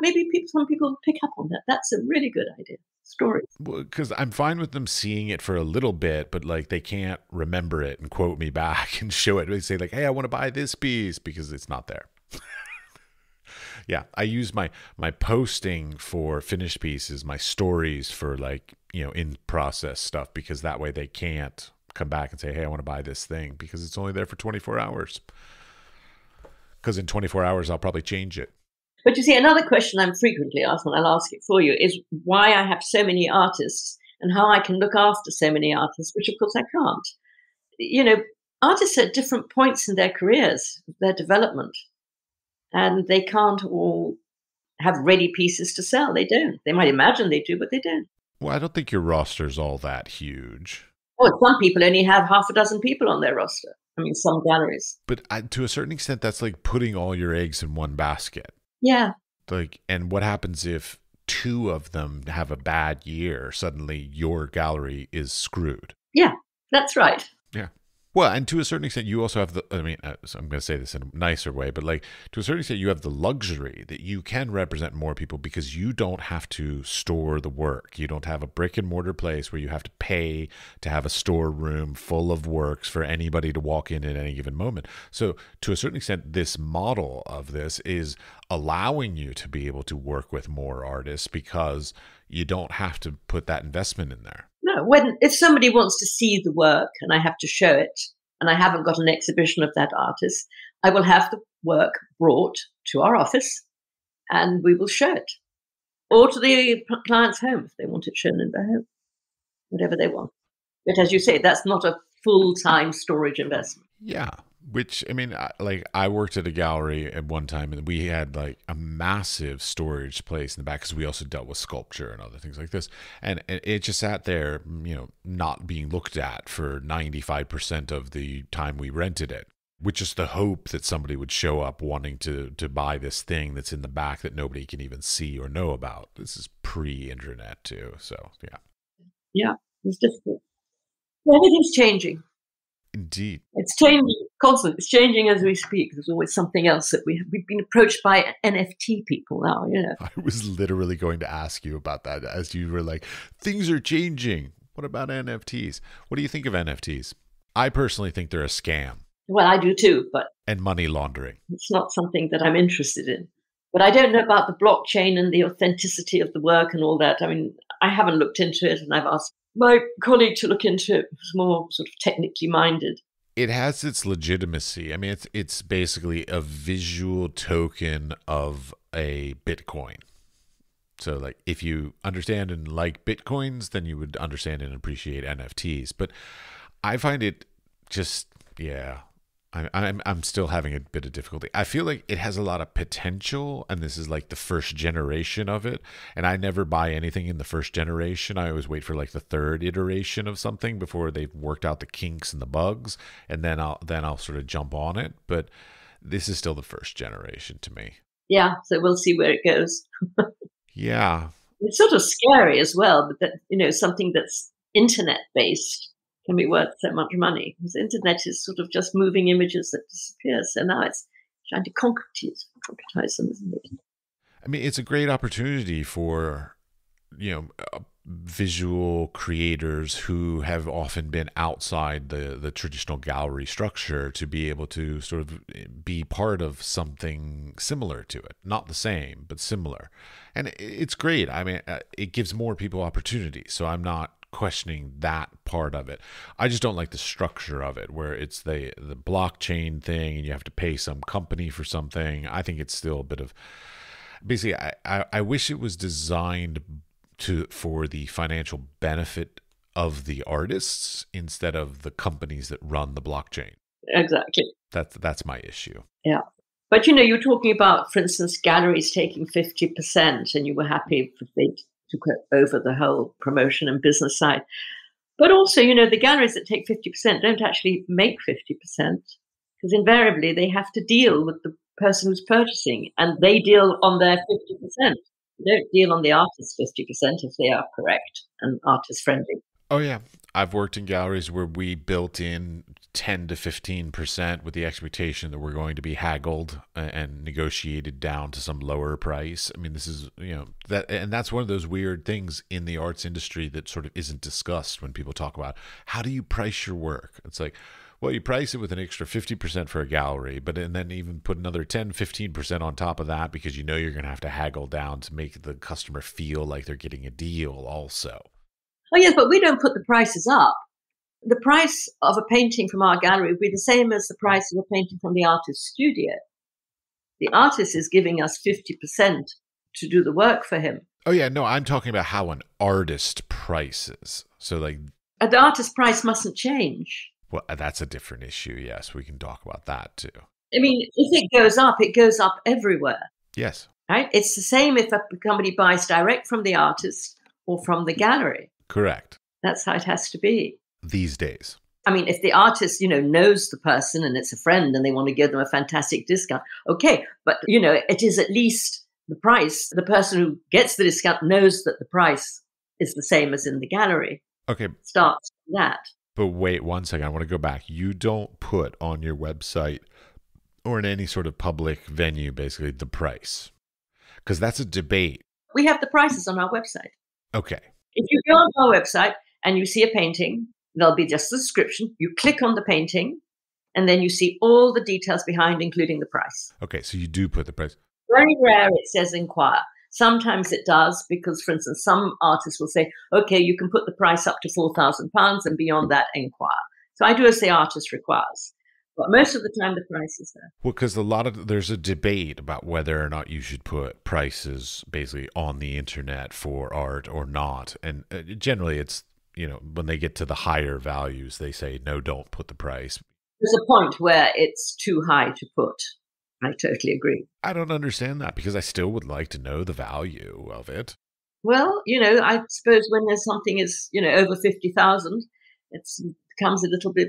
Maybe some people pick up on that. That's a really good idea. Stories. Well, because I'm fine with them seeing it for a little bit, but they can't remember it and quote me back and show it. They say hey, I want to buy this piece, because it's not there. Yeah, I use my posting for finished pieces, my stories for in process stuff, because that way they can't come back and say, hey, I want to buy this thing, because it's only there for 24 hours. Because in 24 hours, I'll probably change it. But you see, another question I'm frequently asked, and I'll ask it for you, is why I have so many artists and how I can look after so many artists, which of course I can't. Artists are at different points in their careers, their development, and they can't all have ready pieces to sell. They don't. They might imagine they do, but they don't. Well, I don't think your roster's all that huge. Well, some people only have half a dozen people on their roster. Some galleries. But to a certain extent, that's like putting all your eggs in one basket. Yeah. And what happens if 2 of them have a bad year? Suddenly your gallery is screwed. Yeah, that's right. Yeah. Well, and to a certain extent, you also have I mean, so I'm going to say this in a nicer way, but like to a certain extent, you have the luxury that you can represent more people because you don't have to store the work. You don't have a brick and mortar place where you have to pay to have a storeroom full of works for anybody to walk in at any given moment. So to a certain extent, this model of this is allowing you to be able to work with more artists because you don't have to put that investment in there. No, if somebody wants to see the work and I have to show it, and I haven't got an exhibition of that artist, I will have the work brought to our office and we will show it. Or to the client's home if they want it shown in their home, whatever they want. But as you say, that's not a full-time storage investment. Yeah. Which, I mean, I worked at a gallery at one time and we had like a massive storage place in the back because we also dealt with sculpture and other things like this. And it just sat there, not being looked at for 95% of the time we rented it, with just the hope that somebody would show up wanting to buy this thing that's in the back that nobody can even see or know about. This is pre-internet too. So, yeah. Yeah, it's difficult. Everything's changing. Indeed. It's changing constantly. It's changing as we speak. There's always something else that we've been approached by NFT people now, I was literally going to ask you about that as you were like, things are changing. What about NFTs? What do you think of NFTs? I personally think they're a scam. Well, I do too, but... And money laundering. It's not something that I'm interested in. But I don't know about the blockchain and the authenticity of the work and all that. I mean, I haven't looked into it and I've asked my colleague to look into it, who's more sort of technically minded. It has its legitimacy. I mean, it's basically a visual token of a Bitcoin. So like if you understand and like Bitcoins, then you would understand and appreciate NFTs. But I find it just, yeah, I'm still having a bit of difficulty. I feel like it has a lot of potential, and this is like the first generation of it. And I never buy anything in the first generation. I always wait for like the third iteration of something before they've worked out the kinks and the bugs, and then I'll sort of jump on it. But this is still the first generation to me. Yeah, so we'll see where it goes. Yeah, it's sort of scary as well, but that something that's internet based can be worth so much money, because the internet is sort of just moving images that disappear. So now it's trying to concretize them, isn't it? I mean, it's a great opportunity for, visual creators who have often been outside the traditional gallery structure to be able to sort of be part of something similar to it. Not the same, but similar. And it's great. I mean, it gives more people opportunity. So I'm not questioning that part of it. I just don't like the structure of it, where it's the blockchain thing and you have to pay some company for something. I think it's still a bit of, basically, I wish it was designed for the financial benefit of the artists instead of the companies that run the blockchain. Exactly. That's my issue. Yeah. But you're talking about, for instance, galleries taking 50%, and you were happy if they took over the whole promotion and business side. But also, the galleries that take 50% don't actually make 50%, because invariably they have to deal with the person who's purchasing, and they deal on their 50%. They don't deal on the artist's 50% if they are correct and artist friendly. Oh, yeah. I've worked in galleries where we built in 10 to 15% with the expectation that we're going to be haggled and negotiated down to some lower price. I mean, this is, and that's one of those weird things in the arts industry that sort of isn't discussed when people talk about how do you price your work? It's like, well, you price it with an extra 50% for a gallery, and then even put another 10, 15% on top of that because you're going to have to haggle down to make the customer feel like they're getting a deal also. Oh, yes, but we don't put the prices up. The price of a painting from our gallery would be the same as the price of a painting from the artist's studio. The artist is giving us 50% to do the work for him. Oh, yeah, no, I'm talking about how an artist prices. So, like, the artist price mustn't change. Well, that's a different issue. Yes, we can talk about that too. I mean, if it goes up everywhere. Yes. Right? It's the same if somebody buys direct from the artist or from the gallery. Correct. That's how it has to be. These days. I mean, if the artist, knows the person and it's a friend and they want to give them a fantastic discount, okay. But, it is at least the price. The person who gets the discount knows that the price is the same as in the gallery. Okay. Starts with that. But wait 1 second. I want to go back. You don't put on your website or in any sort of public venue, basically, the price. Because that's a debate. We have the prices on our website. Okay. If you go on our website and you see a painting, there'll be just the description. You click on the painting, and then you see all the details behind, including the price. Okay, so you do put the price. Very rare it says inquire. Sometimes it does because, for instance, some artists will say, okay, you can put the price up to £4,000 and beyond that, inquire. So I do as the artist requires. But most of the time, the price is there. Well, because there's a debate about whether or not you should put prices basically on the internet for art or not. And generally it's, when they get to the higher values, they say, no, don't put the price. There's a point where it's too high to put. I totally agree. I don't understand that because I still would like to know the value of it. Well, I suppose when there's something is, over 50,000, it becomes a little bit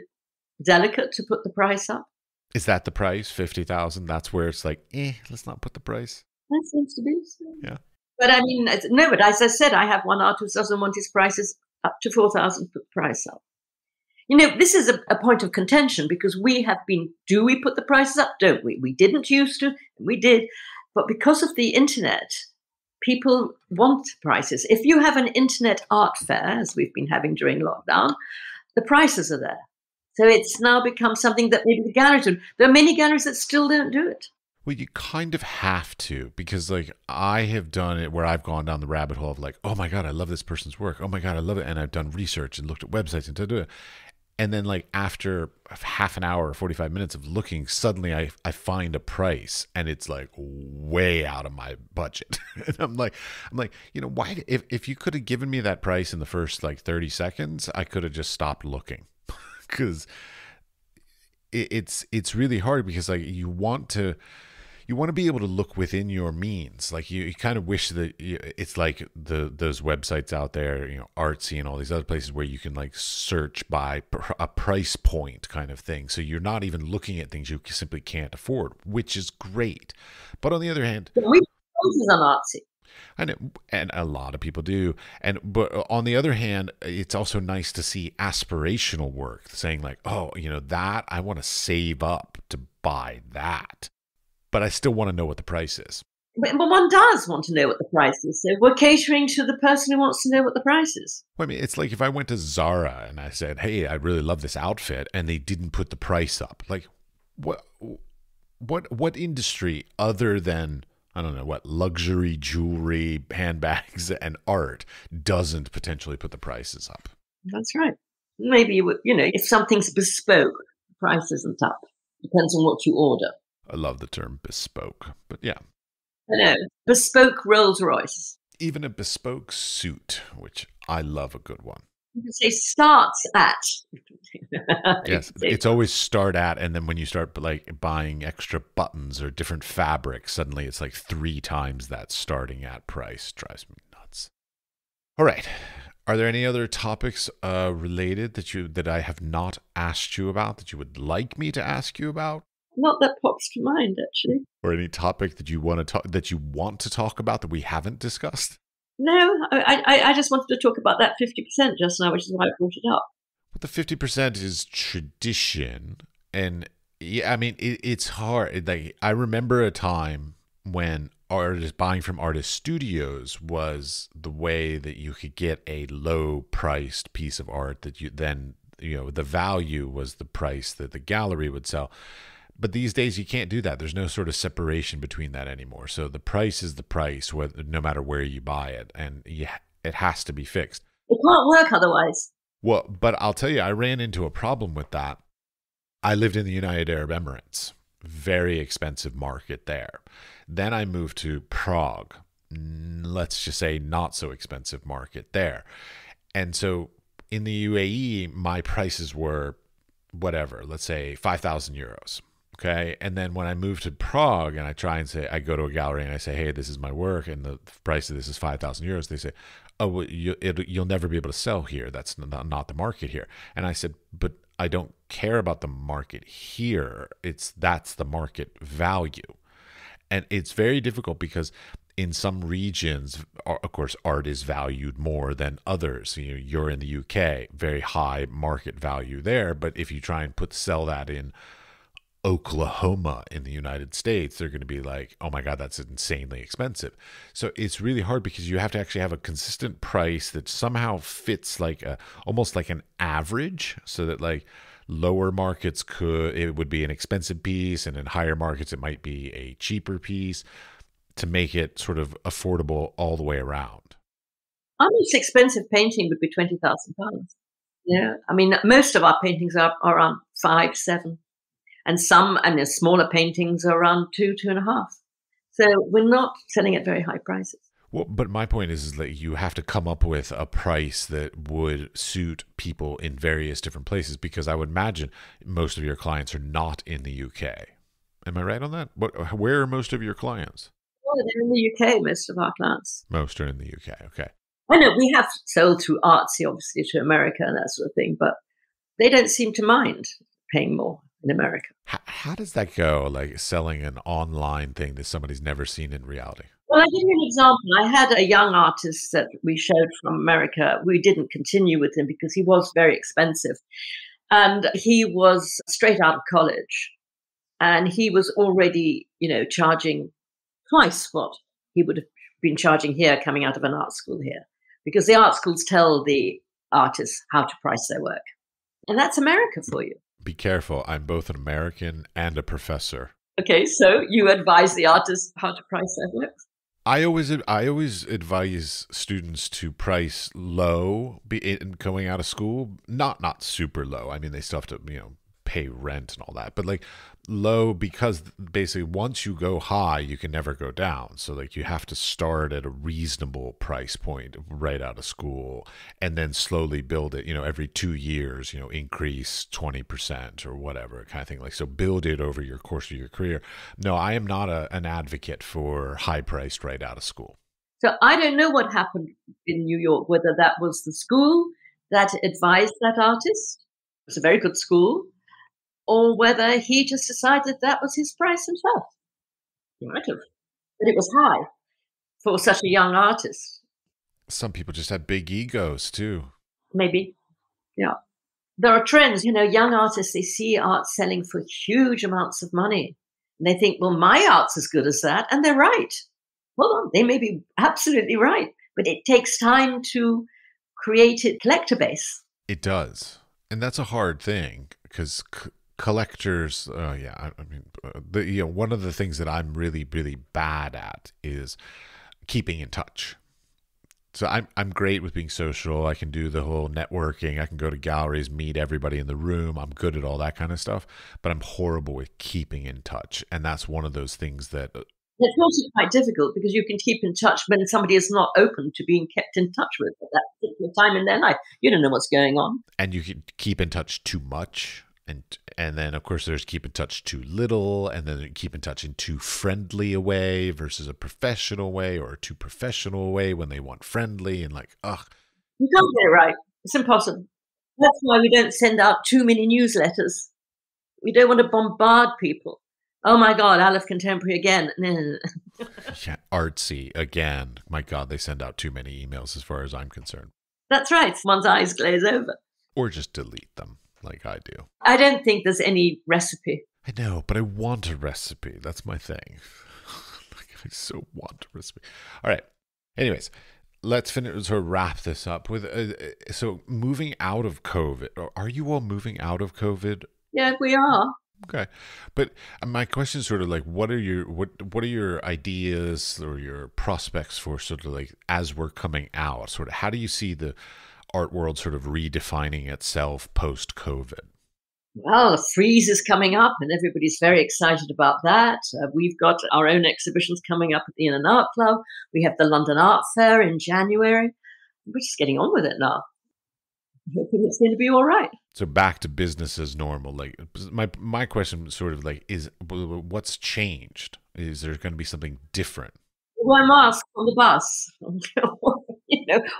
delicate to put the price up. Is that the price? 50,000? That's where it's like, let's not put the price. That seems to be so. Yeah. But I mean, no, but as I said, I have one artist who doesn't want his prices up to 4,000, put the price up. This is a point of contention because do we put the prices up? Don't we? We didn't used to, we did. But because of the internet, people want prices. If you have an internet art fair, as we've been having during lockdown, the prices are there. So it's now become something that maybe the galleries do. There are many galleries that still don't do it. Well, you kind of have to because, I have done it where I've gone down the rabbit hole of oh my God, I love this person's work. Oh my God, I love it. And I've done research and looked at websites and do it. And then after half an hour or 45 minutes of looking, suddenly I find a price and it's way out of my budget. And I'm like, why, if you could have given me that price in the first 30 seconds, I could have just stopped looking. Because it's really hard because you want to be able to look within your means. You kind of wish that it's like those websites out there, Artsy and all these other places where you can search by a price point kind of thing. So you're not even looking at things you simply can't afford, which is great. But on the other hand, we put on Artsy. I know, and a lot of people do. But on the other hand, it's also nice to see aspirational work saying that I want to save up to buy that. But I still want to know what the price is. But one does want to know what the price is. So we're catering to the person who wants to know what the price is. Well, I mean, it's like if I went to Zara and I said, hey, I really love this outfit, and they didn't put the price up. What industry other than, I don't know, what luxury jewelry, handbags, and art doesn't potentially put the prices up? That's right. Maybe, if something's bespoke, the price isn't up. Depends on what you order. I love the term bespoke, but yeah. I know. Bespoke Rolls Royce. Even a bespoke suit, which I love a good one. You can say starts at. Yes, it's always start at, and then when you start buying extra buttons or different fabrics, suddenly it's 3 times that starting at price. Drives me nuts. All right. Are there any other topics related that I have not asked you about that you would like me to ask you about? Not that pops to mind, actually. Or any topic that you want to talk about that we haven't discussed? No, I just wanted to talk about that 50% just now, which is why I brought it up. But the 50% is tradition, and yeah, I mean it's hard. I remember a time when buying from artist studios was the way that you could get a low-priced piece of art that you then the value was the price that the gallery would sell. But these days you can't do that. There's no sort of separation between that anymore. So the price is the price, no matter where you buy it, and it has to be fixed. It can't work otherwise. Well, but I'll tell you, I ran into a problem with that. I lived in the United Arab Emirates, very expensive market there. Then I moved to Prague, let's just say not so expensive market there. And so in the UAE, my prices were whatever, let's say 5,000 euros. Okay. And then when I move to Prague and I go to a gallery and I say, hey, this is my work and the price of this is 5,000 euros. They say, oh, well, you'll never be able to sell here. That's not the market here. And I said, but I don't care about the market here. That's the market value. And it's very difficult because in some regions, of course, art is valued more than others. You're in the UK, very high market value there. But if you try and sell that in Oklahoma in the United States, they're going to be like, oh my God, that's insanely expensive. So it's really hard because you have to actually have a consistent price that somehow fits almost like an average, so that like lower markets it would be an expensive piece, and in higher markets it might be a cheaper piece, to make it sort of affordable all the way around. Our most expensive painting would be £20,000. Yeah, I mean, most of our paintings are around 5, 7. And the smaller paintings are around 2, 2.5. So we're not selling at very high prices. Well, but my point is that you have to come up with a price that would suit people in various different places, because I would imagine most of your clients are not in the UK. Am I right on that? Where are most of your clients? Oh, they're in the UK, most of our clients. Most are in the UK, okay. I know we have sold through Artsy, obviously, to America and that sort of thing, but they don't seem to mind paying more in America. How does that go, like selling an online thing that somebody's never seen in reality? Well, I'll give you an example. I had a young artist that we showed from America. We didn't continue with him because he was very expensive. And he was straight out of college. And he was already, charging twice what he would have been charging here coming out of an art school here. Because the art schools tell the artists how to price their work. And that's America for you. Be careful. I'm both an American and a professor. Okay, so you advise the artists how to price their work? I always advise students to price low going out of school, not super low. I mean, they still have to, pay rent and all that, but like low, because basically once you go high, you can never go down. So like you have to start at a reasonable price point right out of school, and then slowly build it, every 2 years, increase 20% or whatever kind of thing. Like, so build it over your course of your career. No, I am not an advocate for high priced right out of school. So I don't know what happened in New York, whether that was the school that advised that artist. It's a very good school. Or whether he just decided that was his price himself. He might have. But it was high for such a young artist. Some people just have big egos too. Maybe. Yeah. There are trends, young artists, they see art selling for huge amounts of money. And they think, well, my art's as good as that. And they're right. Well, they may be absolutely right. But it takes time to create a collector base. It does. And that's a hard thing, because collectors, one of the things that I'm really, really bad at is keeping in touch. So I'm great with being social. I can do the whole networking. I can go to galleries, meet everybody in the room. I'm good at all that kind of stuff, but I'm horrible with keeping in touch. And that's one of those things that it's also quite difficult, because you can keep in touch when somebody is not open to being kept in touch with at that particular time in their life. You don't know what's going on. And you can keep in touch too much. And then, of course, there's keep in touch too little, and then keep in touch in too friendly a way versus a professional way, or a too professional way when they want friendly, and like, ugh. You can't get it right. It's impossible. That's why we don't send out too many newsletters. We don't want to bombard people. Oh my God, Aleph Contemporary again. Yeah, Artsy again. My God, they send out too many emails as far as I'm concerned. That's right. One's eyes glaze over. Or just delete them, like I do. I don't think there's any recipe. I know, but I want a recipe. That's my thing. I so want a recipe. All right. Anyways, let's finish, sort of wrap this up with, so moving out of COVID. Are you all moving out of COVID? Yeah, we are. Okay. But my question is sort of like, what are your ideas or your prospects for sort of like, as we're coming out, sort of, how do you see the art world sort of redefining itself post-COVID? Well, the freeze is coming up and everybody's very excited about that. We've got our own exhibitions coming up at the Inn and Art Club. We have the London Art Fair in January. We're just getting on with it now. I think it's going to be all right. So back to business as normal. Like, my question sort of like is, what's changed? Is there going to be something different? Wear masks on the bus,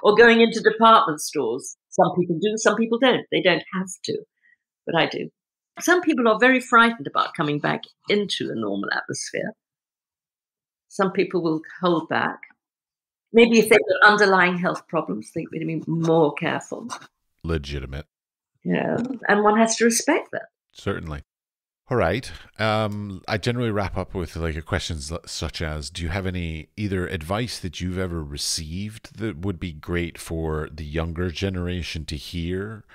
or going into department stores. Some people do, some people don't. They don't have to, but I do. Some people are very frightened about coming back into a normal atmosphere. Some people will hold back. Maybe if they've got underlying health problems, they would be more careful. Legitimate. Yeah, and one has to respect that. Certainly. All right. I generally wrap up with like a questions such as, do you have any either advice that you've ever received that would be great for the younger generation to hear,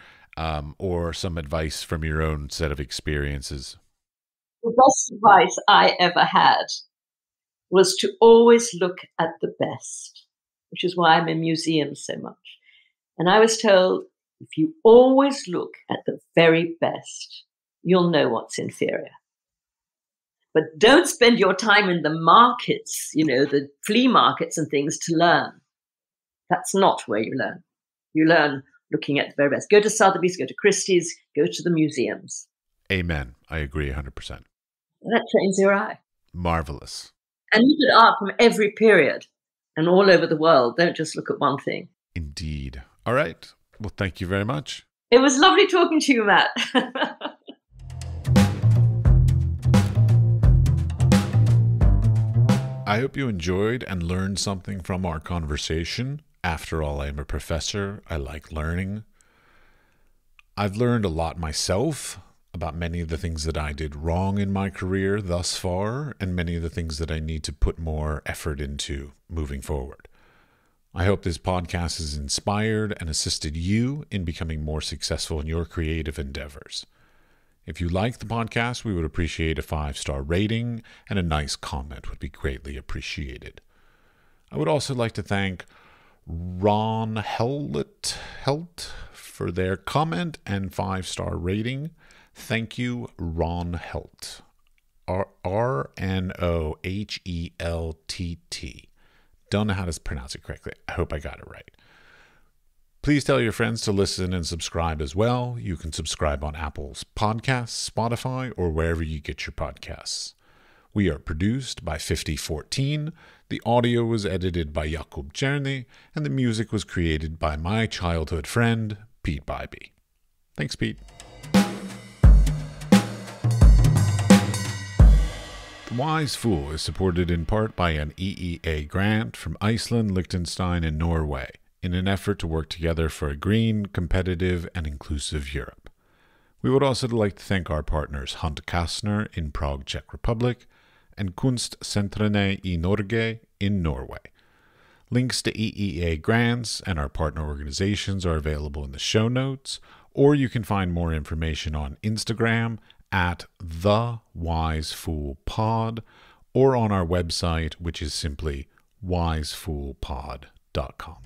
or some advice from your own set of experiences? The best advice I ever had was to always look at the best, which is why I'm in museums so much. And I was told, if you always look at the very best, you'll know what's inferior. But don't spend your time in the markets, the flea markets and things to learn. That's not where you learn. You learn looking at the very best. Go to Sotheby's, go to Christie's, go to the museums. Amen. I agree 100%. That trains your eye. Marvelous. And look at art from every period and all over the world. Don't just look at one thing. Indeed. All right. Well, thank you very much. It was lovely talking to you, Matt. I hope you enjoyed and learned something from our conversation. After all, I am a professor. I like learning. I've learned a lot myself about many of the things that I did wrong in my career thus far, and many of the things that I need to put more effort into moving forward. I hope this podcast has inspired and assisted you in becoming more successful in your creative endeavors. If you like the podcast, we would appreciate a 5-star rating, and a nice comment would be greatly appreciated. I would also like to thank Ron Helt for their comment and 5-star rating. Thank you, Ron Helt. RNOHELTT. Don't know how to pronounce it correctly. I hope I got it right. Please tell your friends to listen and subscribe as well. You can subscribe on Apple's Podcasts, Spotify, or wherever you get your podcasts. We are produced by 5014. The audio was edited by Jakub Černý, and the music was created by my childhood friend, Pete Bybee. Thanks, Pete. The Wise Fool is supported in part by an EEA grant from Iceland, Liechtenstein, and Norway in an effort to work together for a green, competitive, and inclusive Europe. We would also like to thank our partners Hunt Kastner in Prague, Czech Republic, and Kunstsentrene i Norge in Norway. Links to EEA grants and our partner organizations are available in the show notes, or you can find more information on Instagram at TheWiseFoolPod, or on our website, which is simply wisefoolpod.com.